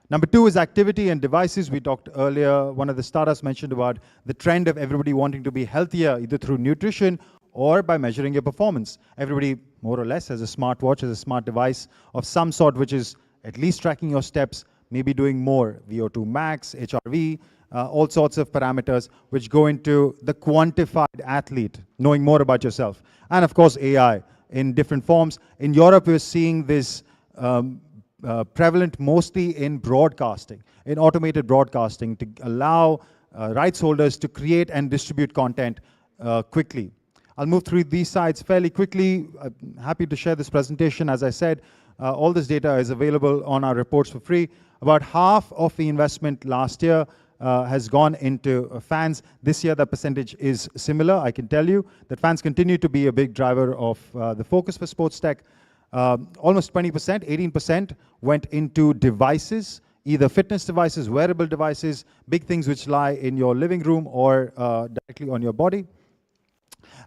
Number two is activity and devices. We talked earlier, one of the startups mentioned about the trend of everybody wanting to be healthier, either through nutrition or by measuring your performance. Everybody, more or less, has a smartwatch, has a smart device of some sort, which is at least tracking your steps, maybe doing more, VO2 max, HRV, all sorts of parameters which go into the quantified athlete, knowing more about yourself. And of course, AI in different forms. In Europe, we're seeing this prevalent mostly in broadcasting, in automated broadcasting, to allow rights holders to create and distribute content quickly. I'll move through these sites fairly quickly. I'm happy to share this presentation. As I said, all this data is available on our reports for free. About half of the investment last year has gone into fans. This year, the percentage is similar. I can tell you that fans continue to be a big driver of the focus for sports tech. Almost 20%, 18% went into devices, either fitness devices, wearable devices, big things which lie in your living room or directly on your body.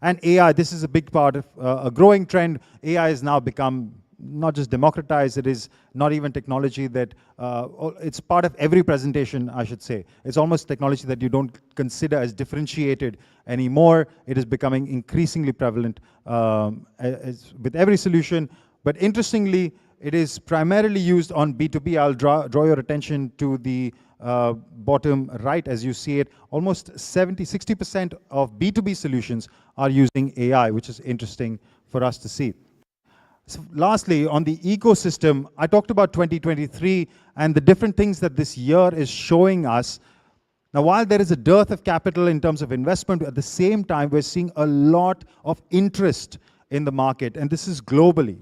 And AI, this is a big part of a growing trend. AI has now become not just democratized, it is not even technology that, it's part of every presentation, I should say. It's almost technology that you don't consider as differentiated anymore. It is becoming increasingly prevalent with every solution. But interestingly, it is primarily used on B2B. I'll draw your attention to the bottom right as you see it. Almost 60% of B2B solutions are using AI, which is interesting for us to see. So lastly, on the ecosystem, I talked about 2023 and the different things that this year is showing us. Now, while there is a dearth of capital in terms of investment, at the same time, we're seeing a lot of interest in the market, and this is globally.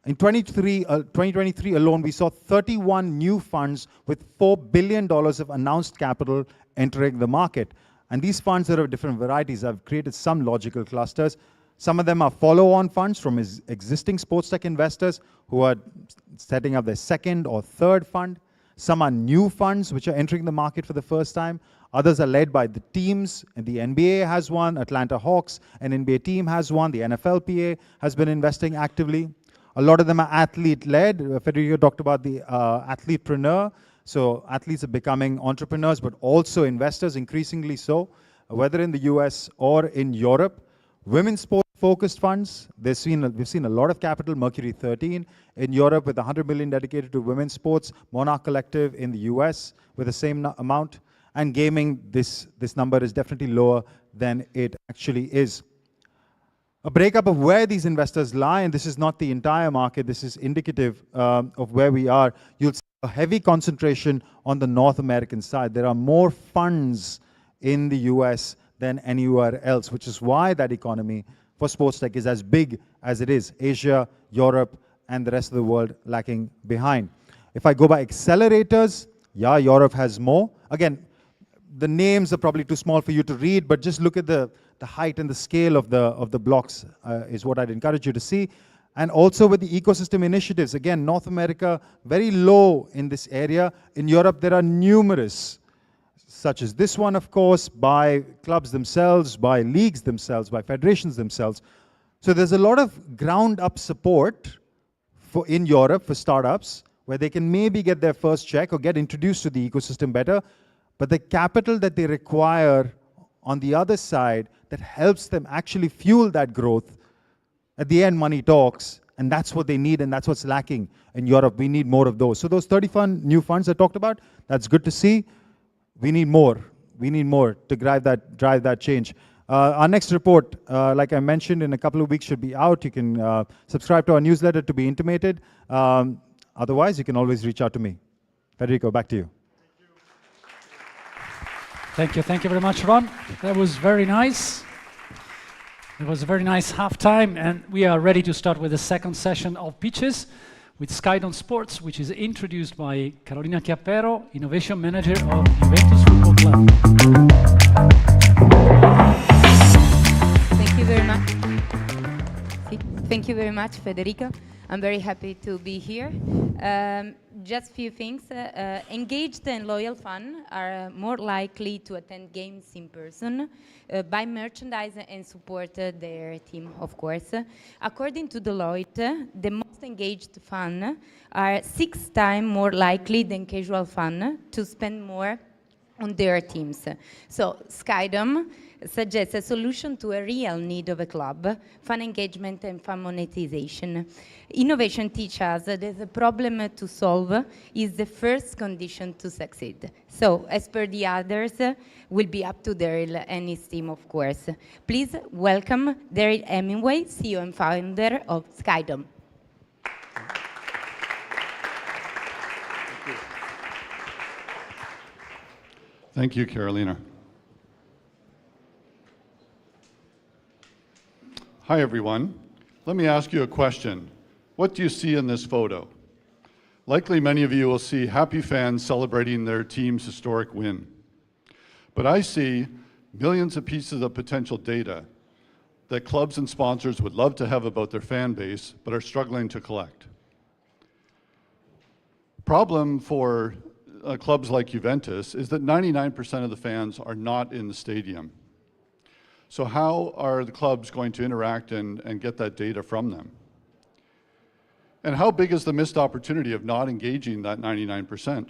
In 2023 alone, we saw 31 new funds with $4 billion of announced capital entering the market. And these funds are of different varieties. I've created some logical clusters. Some of them are follow-on funds from existing sports tech investors who are setting up their second or third fund. Some are new funds which are entering the market for the first time. Others are led by the teams, and the NBA has one, Atlanta Hawks, an NBA team has one, the NFLPA has been investing actively. A lot of them are athlete-led. Federico talked about the athletepreneur. So athletes are becoming entrepreneurs, but also investors, increasingly so, whether in the US or in Europe. Women's sport-focused funds, we've seen a lot of capital, Mercury 13 in Europe with 100 million dedicated to women's sports, Monarch Collective in the US with the same amount, and gaming, this number is definitely lower than it actually is. A breakup of where these investors lie, and this is not the entire market, this is indicative of where we are. You'll see a heavy concentration on the North American side. There are more funds in the US than anywhere else, which is why that economy for sports tech is as big as it is. Asia, Europe, and the rest of the world lacking behind. If I go by accelerators, yeah, Europe has more. Again, the names are probably too small for you to read, but just look at the height and the scale of the blocks is what I'd encourage you to see. And also with the ecosystem initiatives, again, North America, very low in this area. In Europe, there are numerous such as this one, of course, by clubs themselves, by leagues themselves, by federations themselves. So there's a lot of ground-up support in Europe for startups, where they can maybe get their first check or get introduced to the ecosystem better. But the capital that they require on the other side that helps them actually fuel that growth, at the end, money talks, and that's what they need, and that's what's lacking in Europe. We need more of those. So those 30 new funds I talked about, that's good to see. We need more. We need more to drive that change. Our next report, like I mentioned, in a couple of weeks should be out. You can subscribe to our newsletter to be intimated. Otherwise, you can always reach out to me. Federico, back to you. Thank you very much, Ron. That was very nice. It was a very nice halftime, and we are ready to start with the second session of pitches with Skydome Sports, which is introduced by Carolina Chiappero, Innovation Manager of Juventus Football Club. Thank you very much. Thank you very much, Federico. I'm very happy to be here. Just a few things. Engaged and loyal fans are more likely to attend games in person, buy merchandise and support their team, of course. According to Deloitte, the most engaged fans are 6 times more likely than casual fans to spend more on their teams. So Skydome suggests a solution to a real need of a club, fan engagement and fan monetization. Innovation teaches us that the problem to solve is the first condition to succeed. So, as per the others, will be up to Daryl and his team, of course. Please welcome Daryl Hemingway, CEO and founder of Skydome. Thank you, Carolina. Hi, everyone. Let me ask you a question. What do you see in this photo? Likely many of you will see happy fans celebrating their team's historic win. But I see millions of pieces of potential data that clubs and sponsors would love to have about their fan base, but are struggling to collect. Problem for clubs like Juventus is that 99% of the fans are not in the stadium. So how are the clubs going to interact and get that data from them? And how big is the missed opportunity of not engaging that 99%?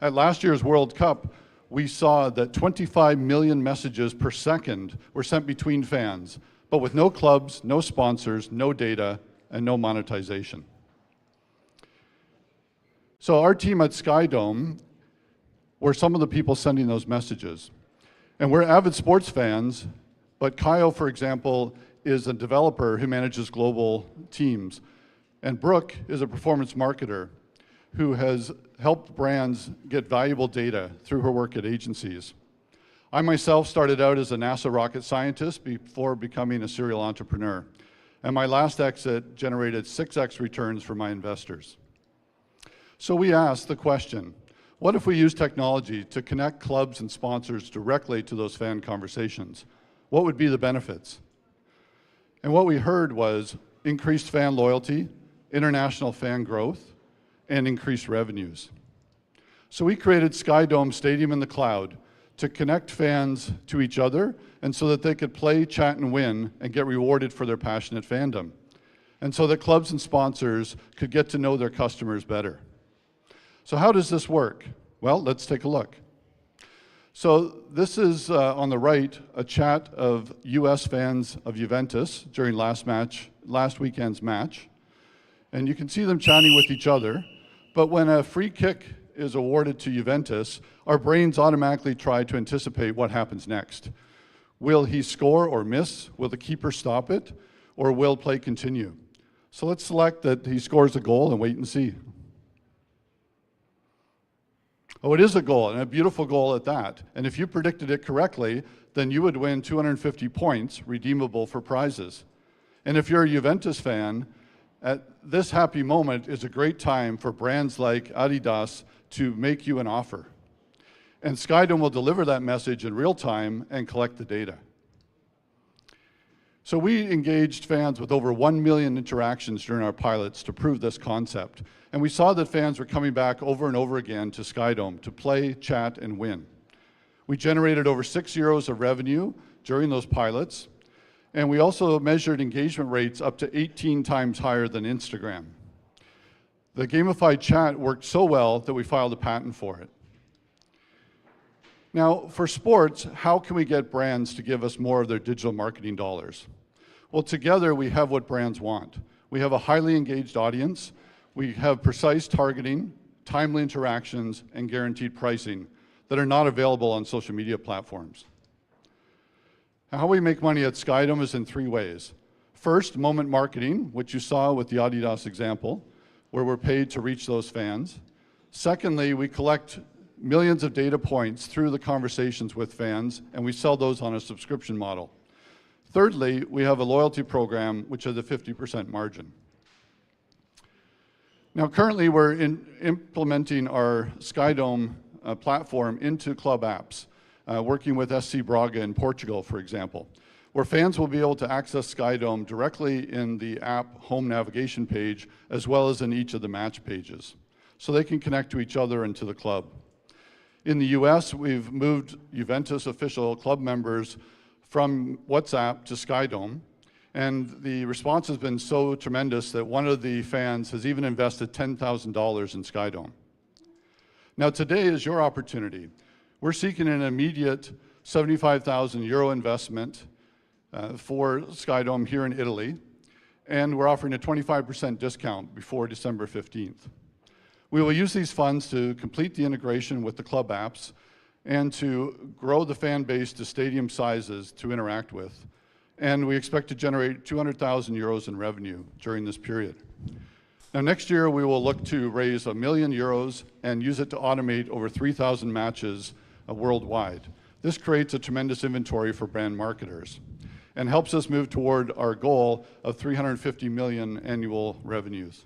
At last year's World Cup, we saw that 25 million messages per second were sent between fans, but with no clubs, no sponsors, no data, and no monetization. So our team at Skydome were some of the people sending those messages. And we're avid sports fans, but Kaio, for example, is a developer who manages global teams. And Brooke is a performance marketer who has helped brands get valuable data through her work at agencies. I myself started out as a NASA rocket scientist before becoming a serial entrepreneur. And my last exit generated 6x returns for my investors. So we asked the question, what if we use technology to connect clubs and sponsors directly to those fan conversations? What would be the benefits? And what we heard was increased fan loyalty, international fan growth, and increased revenues. So we created Skydome Stadium in the Cloud to connect fans to each other and so that they could play, chat, and win and get rewarded for their passionate fandom. And so that clubs and sponsors could get to know their customers better. So how does this work? Well, let's take a look. So this is, on the right, a chat of US fans of Juventus during last weekend's match. And you can see them chatting with each other. But when a free kick is awarded to Juventus, our brains automatically try to anticipate what happens next. Will he score or miss? Will the keeper stop it? Or will play continue? So let's select that he scores a goal and wait and see. Oh, it is a goal, and a beautiful goal at that. And if you predicted it correctly, then you would win 250 points redeemable for prizes. And if you're a Juventus fan, at this happy moment is a great time for brands like Adidas to make you an offer. And Skydome will deliver that message in real time and collect the data. So we engaged fans with over 1 million interactions during our pilots to prove this concept. And we saw that fans were coming back over and over again to Skydome to play, chat, and win. We generated over €6 of revenue during those pilots, and we also measured engagement rates up to 18 times higher than Instagram. The gamified chat worked so well that we filed a patent for it. Now, for sports, how can we get brands to give us more of their digital marketing dollars? Well, together we have what brands want. We have a highly engaged audience, we have precise targeting, timely interactions, and guaranteed pricing that are not available on social media platforms. Now, how we make money at Skydome is in 3 ways. First, moment marketing, which you saw with the Adidas example, where we're paid to reach those fans. Secondly, we collect millions of data points through the conversations with fans, and we sell those on a subscription model. Thirdly, we have a loyalty program, which has a 50% margin. Now, currently, we're implementing our Skydome platform into club apps, working with SC Braga in Portugal, for example, where fans will be able to access Skydome directly in the app home navigation page, as well as in each of the match pages, so they can connect to each other and to the club. In the US, we've moved Juventus official club members from WhatsApp to Skydome, and the response has been so tremendous that one of the fans has even invested $10,000 in Skydome. Now, today is your opportunity. We're seeking an immediate €75,000 investment for Skydome here in Italy, and we're offering a 25% discount before December 15th. We will use these funds to complete the integration with the club apps and to grow the fan base to stadium sizes to interact with. And we expect to generate €200,000 in revenue during this period. Now, next year, we will look to raise €1 million and use it to automate over 3,000 matches worldwide. This creates a tremendous inventory for brand marketers and helps us move toward our goal of 350 million annual revenues.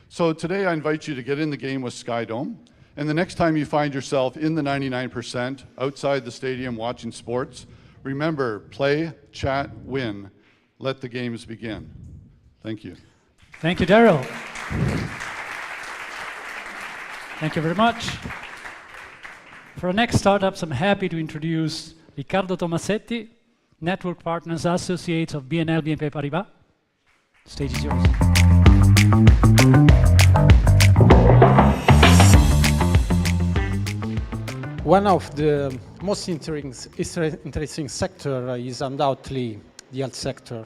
So today I invite you to get in the game with Skydome, and the next time you find yourself in the 99% outside the stadium watching sports, remember, play, chat, win. Let the games begin. Thank you. Thank you, Daryl. Thank you very much. For our next startups, I'm happy to introduce Riccardo Tomasetti, Network Partners Associates of BNL BNP Paribas. The stage is yours. One of the most interesting sector is undoubtedly the health sector.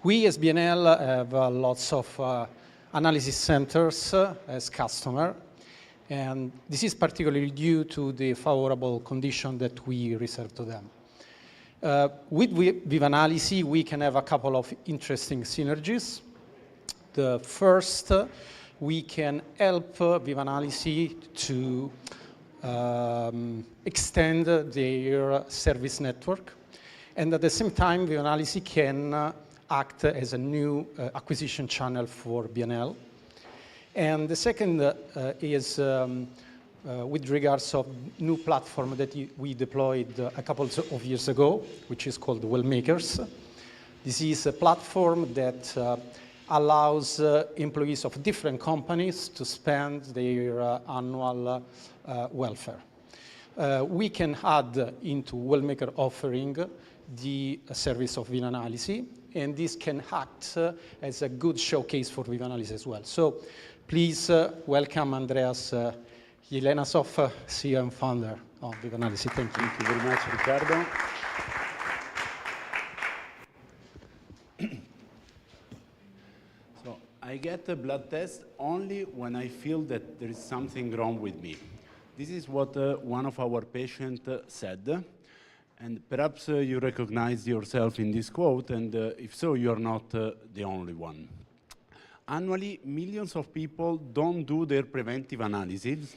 We as BNL have lots of analysis centers as customer, and this is particularly due to the favorable condition that we reserve to them. With Vivanalysis, we can have a couple of interesting synergies. The first, we can help Vivanalysis to extend their service network, and at the same time, Vivanalysis can act as a new acquisition channel for BNL. And the second is with regards of new platform that we deployed a couple of years ago, which is called Wellmakers. This is a platform that allows employees of different companies to spend their annual welfare. We can add into Wellmaker offering the service of Vivanalysis, and this can act as a good showcase for Vivanalysis as well. So please welcome Andreas Jelenasov, CEO and founder of Vivanalysis. Thank you. Thank you very much, Riccardo. So I get a blood test only when I feel that there is something wrong with me. This is what one of our patients said. And perhaps you recognize yourself in this quote, and if so, you're not the only one. Annually, millions of people don't do their preventive analysis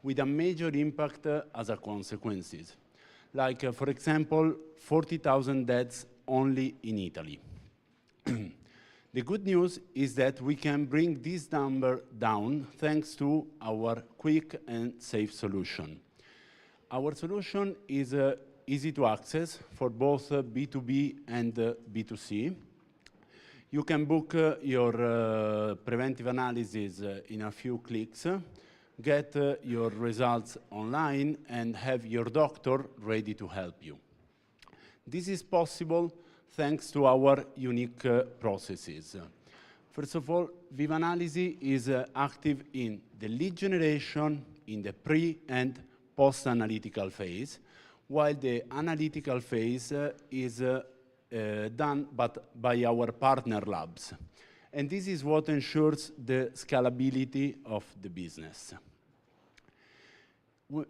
with a major impact as a consequence. Like, for example, 40,000 deaths only in Italy. The good news is that we can bring this number down thanks to our quick and safe solution. Our solution is easy to access for both B2B and B2C. You can book your preventive analysis in a few clicks get your results online, and have your doctor ready to help you. This is possible thanks to our unique processes. First of all, Vivalysis is active in the lead generation, in the pre and post-analytical phase, while the analytical phase is done by our partner labs. And this is what ensures the scalability of the business.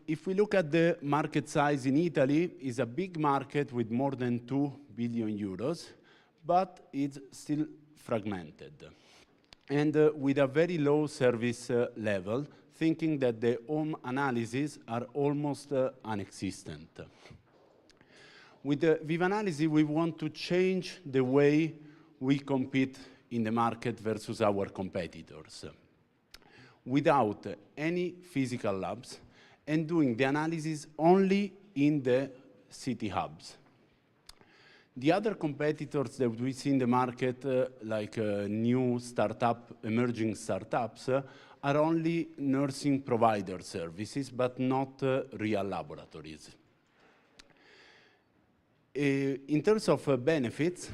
If we look at the market size in Italy, it's a big market with more than 2 billion euros, but it's still fragmented. And with a very low service level, thinking that the home analyses are almost non-existent. With Vivalysis, we want to change the way we compete in the market versus our competitors, without any physical labs, and doing the analysis only in the city hubs. The other competitors that we see in the market, like new emerging startups, are only nursing provider services, but not real laboratories. In terms of benefits,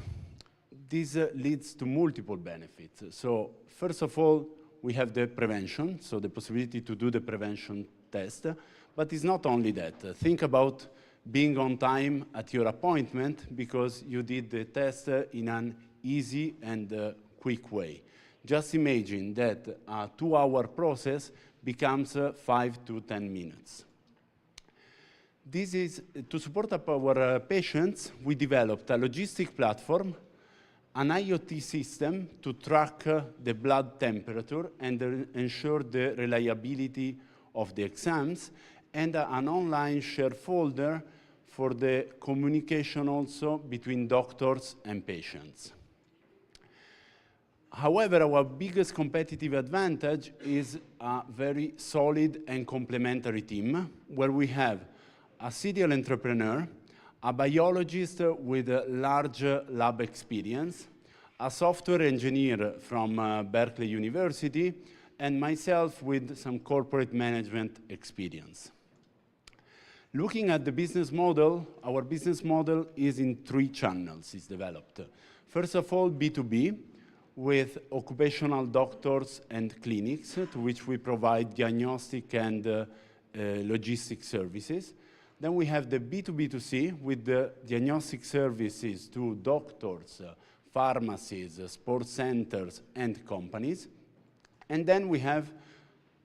this leads to multiple benefits. So first of all, we have the prevention, so the possibility to do the prevention test, but it's not only that. Think about being on time at your appointment because you did the test in an easy and quick way. Just imagine that a 2-hour process becomes 5 to 10 minutes. This is to support our patients. We developed a logistic platform, an IoT system to track the blood temperature and ensure the reliability of the exams, and an online share folder for the communication also between doctors and patients. However, our biggest competitive advantage is a very solid and complementary team, where we have a serial entrepreneur, a biologist with a large lab experience, a software engineer from Berkeley University, and myself with some corporate management experience. Looking at the business model, our business model is in 3 channels. It's developed. First of all, B2B, with occupational doctors and clinics, to which we provide diagnostic and logistic services. Then we have the B2B2C, with the diagnostic services to doctors, pharmacies, sports centers, and companies. And then we have,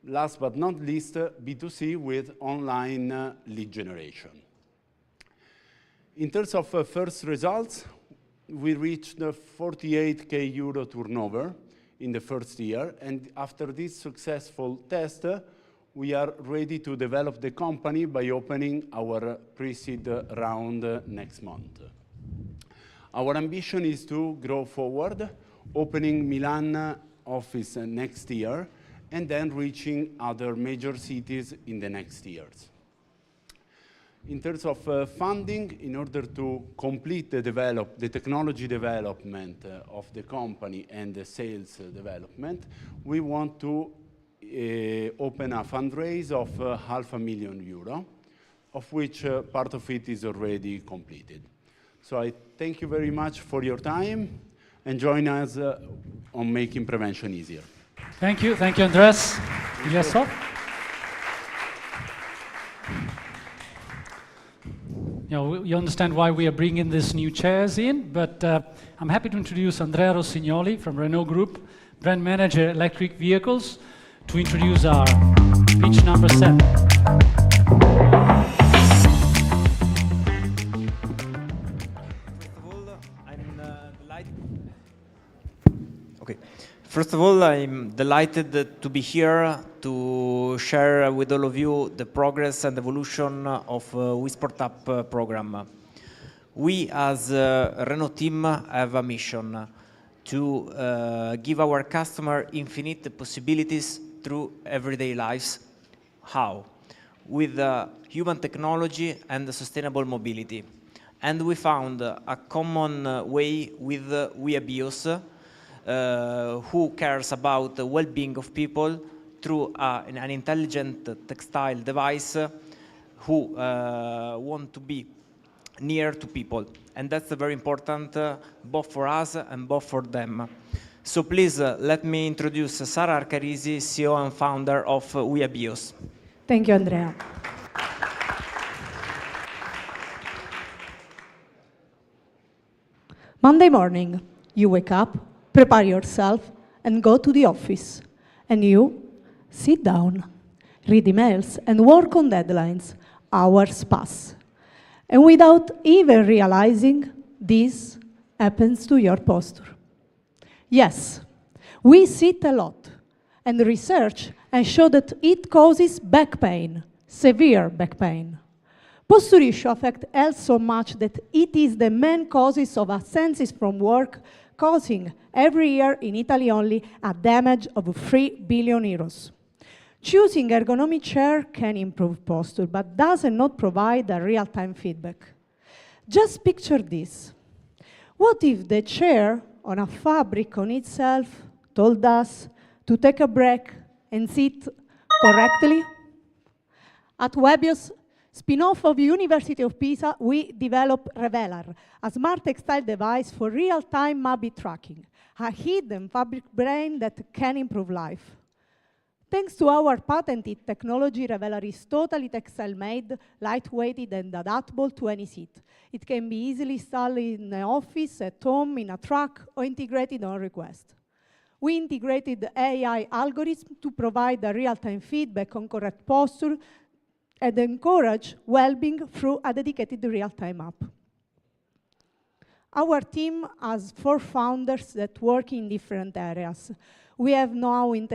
last but not least, B2C with online lead generation. In terms of first results, we reached 48K euro turnover in the first year, and after this successful test, we are ready to develop the company by opening our pre-seed round next month. Our ambition is to grow forward, opening Milan office next year, and then reaching other major cities in the next years. In terms of funding, in order to complete the technology development of the company and the sales development, we want to open a fundraise of €500,000, of which part of it is already completed. So I thank you very much for your time, and join us on making prevention easier. Thank you, Andreas. You understand why we are bringing these new chairs in, but I'm happy to introduce Andrea Rossignoli from Renault Group, brand manager electric vehicles, to introduce our pitch number 7. First of all, I'm delighted to be here to share with all of you the progress and evolution of WeSportUP program. We as a Renault team have a mission to give our customer infinite possibilities through everyday lives. How? With human technology and sustainable mobility. And we found a common way with WeAbios, who cares about the well-being of people through an intelligent textile device who want to be near to people. And that's very important both for us and both for them. So please let me introduce Sara Arcarisi, CEO and founder of WeAbios. Thank you, Andrea. Monday morning, you wake up, prepare yourself, and go to the office. And you sit down, read emails, and work on deadlines. Hours pass. And without even realizing, this happens to your posture. Yes, we sit a lot, and research has shown that it causes back pain, severe back pain. Posture issue affect health so much that it is the main causes of absences from work, causing every year in Italy only a damage of 3 billion euros. Choosing ergonomic chair can improve posture, but does not provide a real-time feedback. Just picture this. What if the chair on a fabric on itself told us to take a break and sit correctly? At WeAbios, spin-off of University of Pisa, we developed Revelar, a smart textile device for real-time habit tracking, a hidden fabric brain that can improve life. Thanks to our patented technology, Revelar is totally textile-made, lightweighted, and adaptable to any seat. It can be easily installed in an office, at home, in a truck, or integrated on request. We integrated AI algorithms to provide a real-time feedback on correct posture and encourage well-being through a dedicated real-time app. Our team has 4 founders that work in different areas. We have know-how in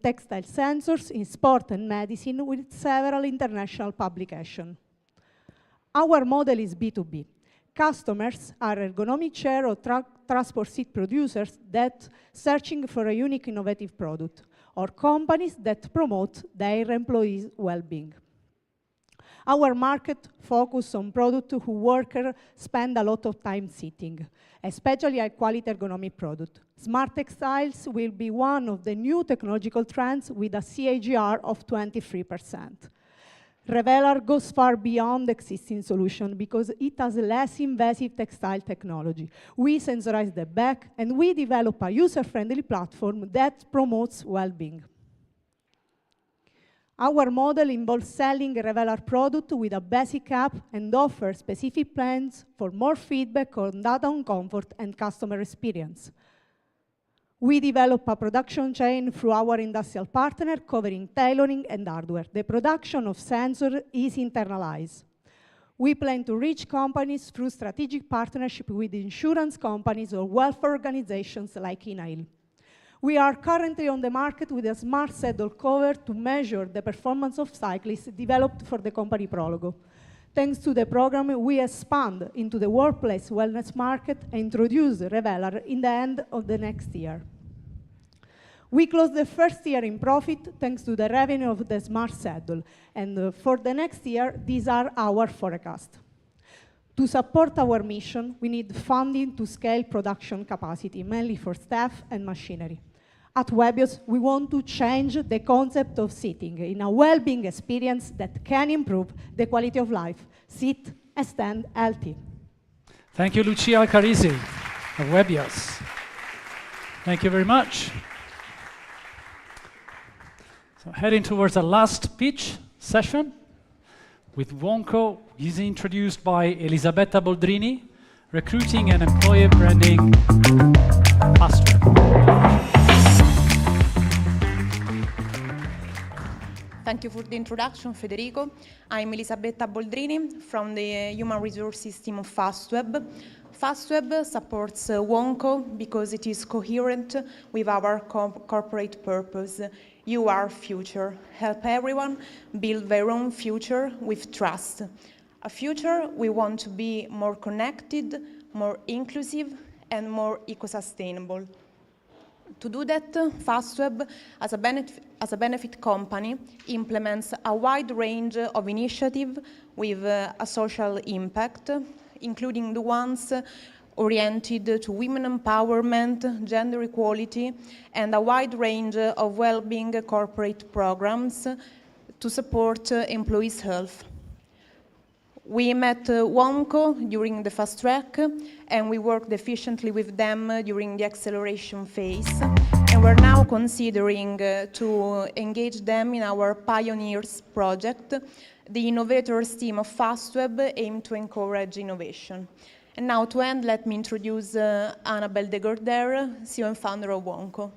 textile sensors, in sport and medicine, with several international publications. Our model is B2B. Customers are ergonomic chair or transport seat producers that searching for a unique innovative product, or companies that promote their employees' well-being. Our market focus on product who workers spend a lot of time sitting, especially a quality ergonomic product. Smart textiles will be one of the new technological trends with a CAGR of 23%. Revelar goes far beyond existing solution because it has less invasive textile technology. We sensorize the back and we develop a user-friendly platform that promotes well-being. Our model involves selling a Revelar product with a basic app and offers specific plans for more feedback on data on comfort and customer experience. We develop a production chain through our industrial partner covering tailoring and hardware. The production of sensors is internalized. We plan to reach companies through strategic partnership with insurance companies or welfare organizations like INAIL. We are currently on the market with a smart saddle cover to measure the performance of cyclists developed for the company Prologo. Thanks to the program, we expand into the workplace wellness market and introduce Revelar in the end of the next year. We closed the first year in profit thanks to the revenue of the smart saddle, and for the next year, these are our forecasts. To support our mission, we need funding to scale production capacity, mainly for staff and machinery. At WeAbios, we want to change the concept of sitting in a well-being experience that can improve the quality of life. Sit and stand healthy. Thank you, Lucia Alcarisi of WeAbios. Thank you very much. So heading towards the last pitch session with Wonko. He's introduced by Elisabetta Boldrini, recruiting and employer branding pastor. Thank you for the introduction, Federico. I'm Elisabetta Boldrini from the Human Resources team of Fastweb. Fastweb supports Wonko because it is coherent with our corporate purpose. You are future. Help everyone build their own future with trust. A future we want to be more connected, more inclusive, and more eco-sustainable. To do that, Fastweb, as a benefit company, implements a wide range of initiatives with a social impact, including the ones oriented to women empowerment, gender equality, and a wide range of well-being corporate programs to support employees' health. We met WOMCO during the fast track, and we worked efficiently with them during the acceleration phase. And we're now considering to engage them in our Pioneers project. The innovators team of FastWeb aim to encourage innovation. And now to end, let me introduce Annabelle de Gorder, CEO and founder of WOMCO.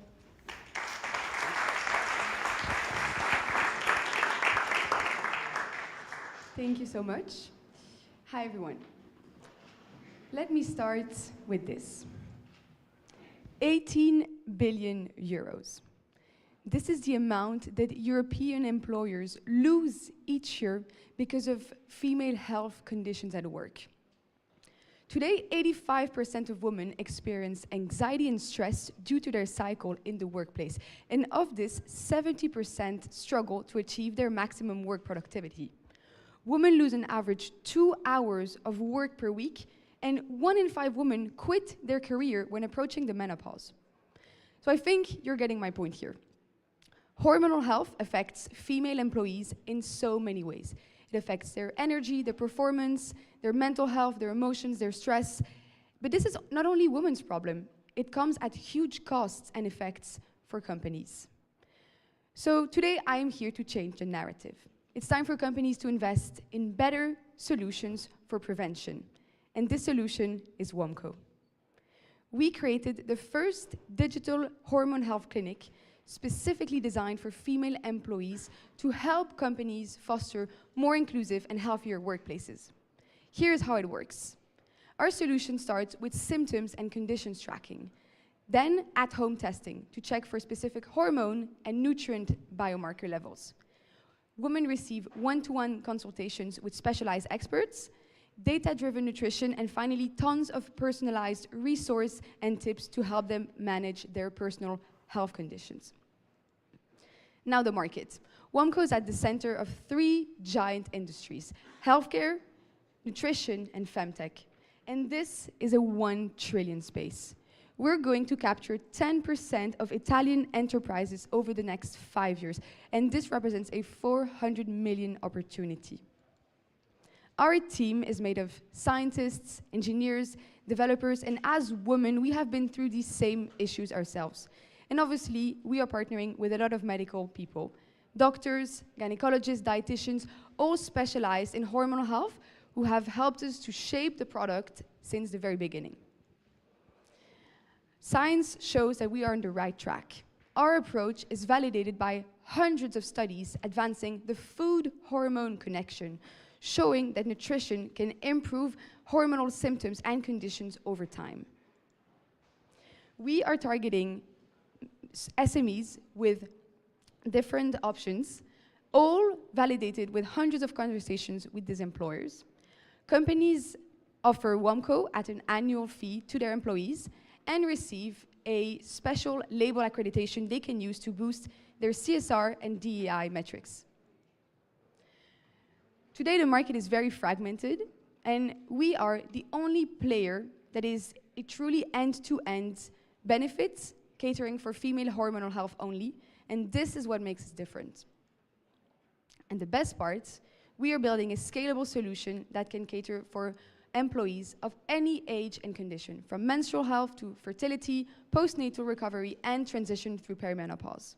Thank you so much. Hi, everyone. Let me start with this. 18 billion euros. This is the amount that European employers lose each year because of female health conditions at work. Today, 85% of women experience anxiety and stress due to their cycle in the workplace. And of this, 70% struggle to achieve their maximum work productivity. Women lose an average 2 hours of work per week, and 1 in 5 women quit their career when approaching the menopause. So I think you're getting my point here. Hormonal health affects female employees in so many ways. It affects their energy, their performance, their mental health, their emotions, their stress. But this is not only women's problem. It comes at huge costs and effects for companies. So today I am here to change the narrative. It's time for companies to invest in better solutions for prevention. And this solution is WOMCO. We created the first digital hormone health clinic specifically designed for female employees to help companies foster more inclusive and healthier workplaces. Here's how it works. Our solution starts with symptoms and conditions tracking, then at-home testing to check for specific hormone and nutrient biomarker levels. Women receive one-to-one consultations with specialized experts, data-driven nutrition, and finally, tons of personalized resource and tips to help them manage their personal health conditions. Now the market. WOMCO is at the center of 3 giant industries: healthcare, nutrition, and femtech. And this is a 1 trillion space. We're going to capture 10% of Italian enterprises over the next 5 years, and this represents a 400 million opportunity. Our team is made of scientists, engineers, developers, and as women, we have been through these same issues ourselves. And obviously, we are partnering with a lot of medical people, doctors, gynecologists, dietitians, all specialized in hormonal health, who have helped us to shape the product since the very beginning. Science shows that we are on the right track. Our approach is validated by hundreds of studies advancing the food-hormone connection, showing that nutrition can improve hormonal symptoms and conditions over time. We are targeting SMEs with different options, all validated with hundreds of conversations with these employers. Companies offer WOMCO at an annual fee to their employees and receive a special label accreditation they can use to boost their CSR and DEI metrics. Today, the market is very fragmented, and we are the only player that is a truly end-to-end benefits catering for female hormonal health only, and this is what makes us different. And the best part, we are building a scalable solution that can cater for employees of any age and condition, from menstrual health to fertility, postnatal recovery, and transition through perimenopause.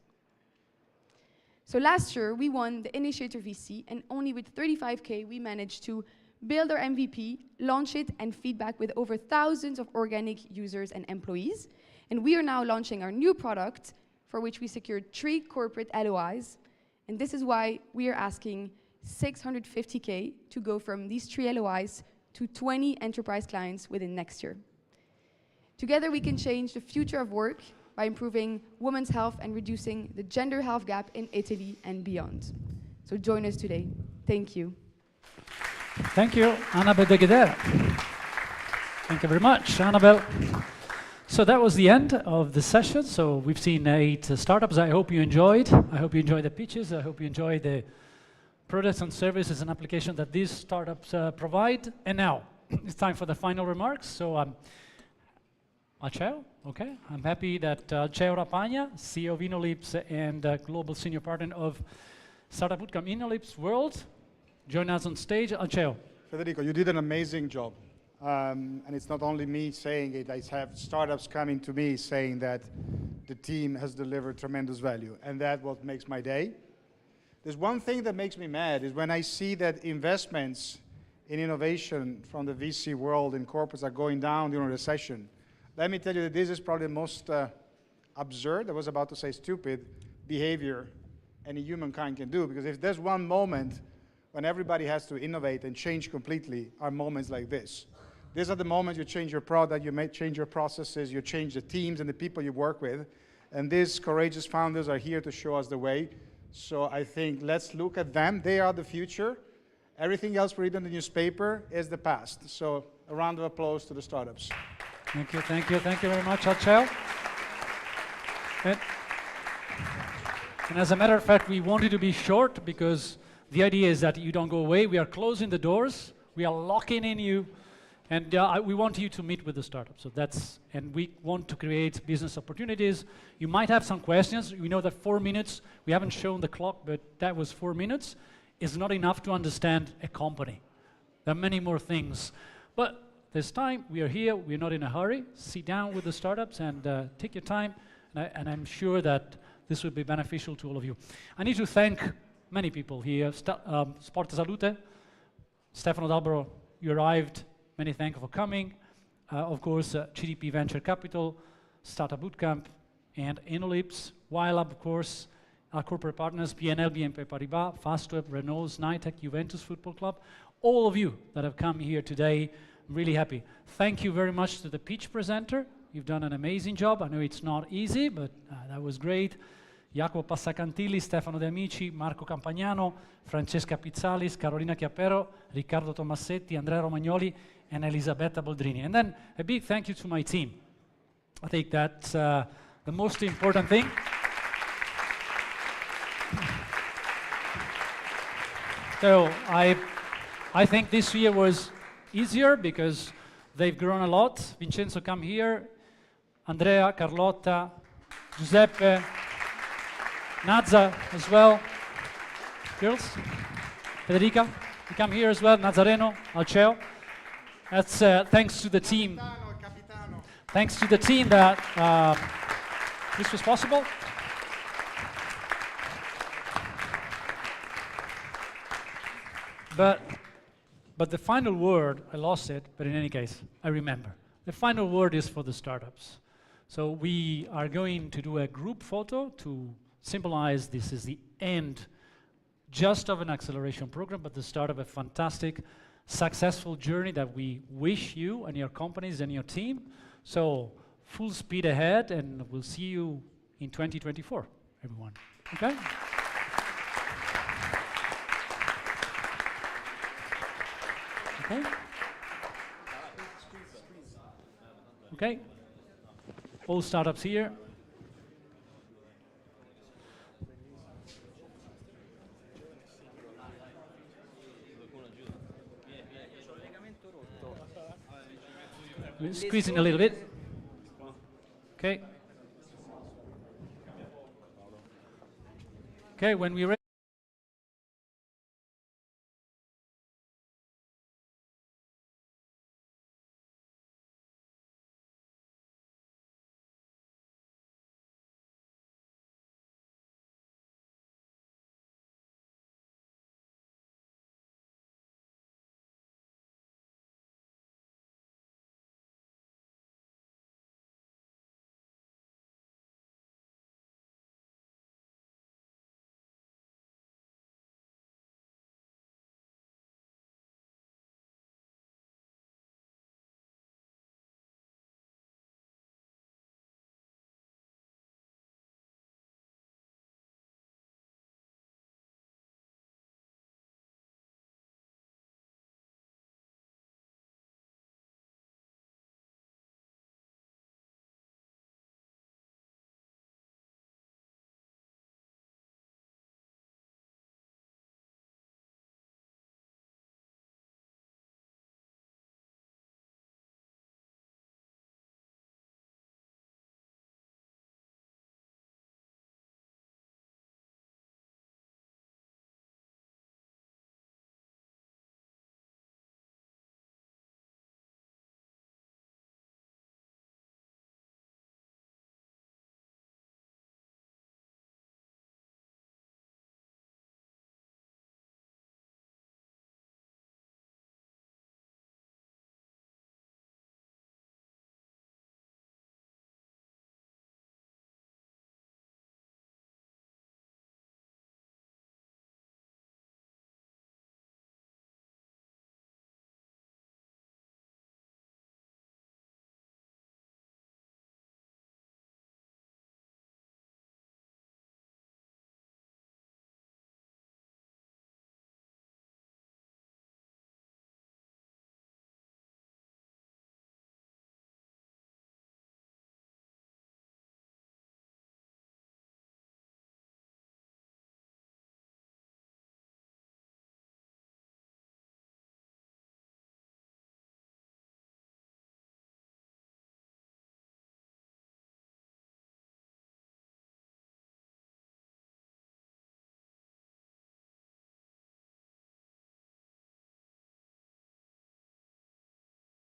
So last year, we won the Initiator VC, and only with 35K, we managed to build our MVP, launch it, and feedback with over thousands of organic users and employees. And we are now launching our new product, for which we secured 3 corporate LOIs. And this is why we are asking 650K to go from these 3 LOIs to 20 enterprise clients within next year. Together, we can change the future of work by improving women's health and reducing the gender health gap in Italy and beyond. So join us today. Thank you. Thank you, Annabelle de Gorder. Thank you very much, Annabelle. So that was the end of the session. So we've seen 8 startups. I hope you enjoyed. I hope you enjoyed the pitches. I hope you enjoyed the products and services and applications that these startups provide. And now it's time for the final remarks. So Alceo, okay. I'm happy that Alceo Rapagna, CEO of InnoLips and Global Senior Partner of Startupbootcamp InnoLips World, join us on stage. Alceo. Federico, you did an amazing job. And it's not only me saying it, I have startups coming to me saying that the team has delivered tremendous value, and that's what makes my day. There's one thing that makes me mad is when I see that investments in innovation from the VC world and corporates are going down during a recession. Let me tell you that this is probably the most absurd, I was about to say stupid, behavior any humankind can do, because if there's one moment when everybody has to innovate and change completely, are moments like this. These are the moments you change your product, you may change your processes, you change the teams and the people you work with, and these courageous founders are here to show us the way. So I think let's look at them. They are the future. Everything else we read in the newspaper is the past. So a round of applause to the startups. Thank you, thank you, thank you very much, Alceo. And as a matter of fact, we wanted to be short because the idea is that you don't go away. We are closing the doors. We are locking in you. And we want you to meet with the startup. So and we want to create business opportunities. You might have some questions. We know that 4 minutes, we haven't shown the clock, but that was 4 minutes, is not enough to understand a company. There are many more things. But this time, we are here, we're not in a hurry. Sit down with the startups and take your time, and I'm sure that this will be beneficial to all of you. I need to thank many people here. Sport Salute, Stefano D'Albero, you arrived. Many thanks for coming. Of course, GDP Venture Capital, Startupbootcamp, and InnoLips, WeSportUP, of course, our corporate partners, BNL, BNP Paribas, Fastweb, Renault, Snaitech, Juventus Football Club, all of you that have come here today. I'm really happy. Thank you very much to the pitch presenter. You've done an amazing job. I know it's not easy, but that was great. Jacopo Passacantilli, Stefano De Amici, Marco Campagnano, Francesca Pizzalis, Carolina Chiappero, Riccardo Tomassetti, Andrea Romagnoli, and Elisabetta Boldrini. And then a big thank you to my team. I think that's the most important thing. So I think this year was easier because they've grown a lot. Vincenzo, come here. Andrea, Carlotta, Giuseppe, Nazza as well. Girls, Federica, you come here as well. Nazareno, Alceo. That's thanks to the team. Thanks to the team that this was possible. But the final word, I lost it, but in any case, I remember. The final word is for the startups. So we are going to do a group photo to symbolize this is the end just of an acceleration program, but the start of a fantastic, successful journey that we wish you and your companies and your team. So full speed ahead, and we'll see you in 2024, everyone. Okay? Okay? Okay? All startups here. We're squeezing a little bit. Okay. Okay, when we're ready.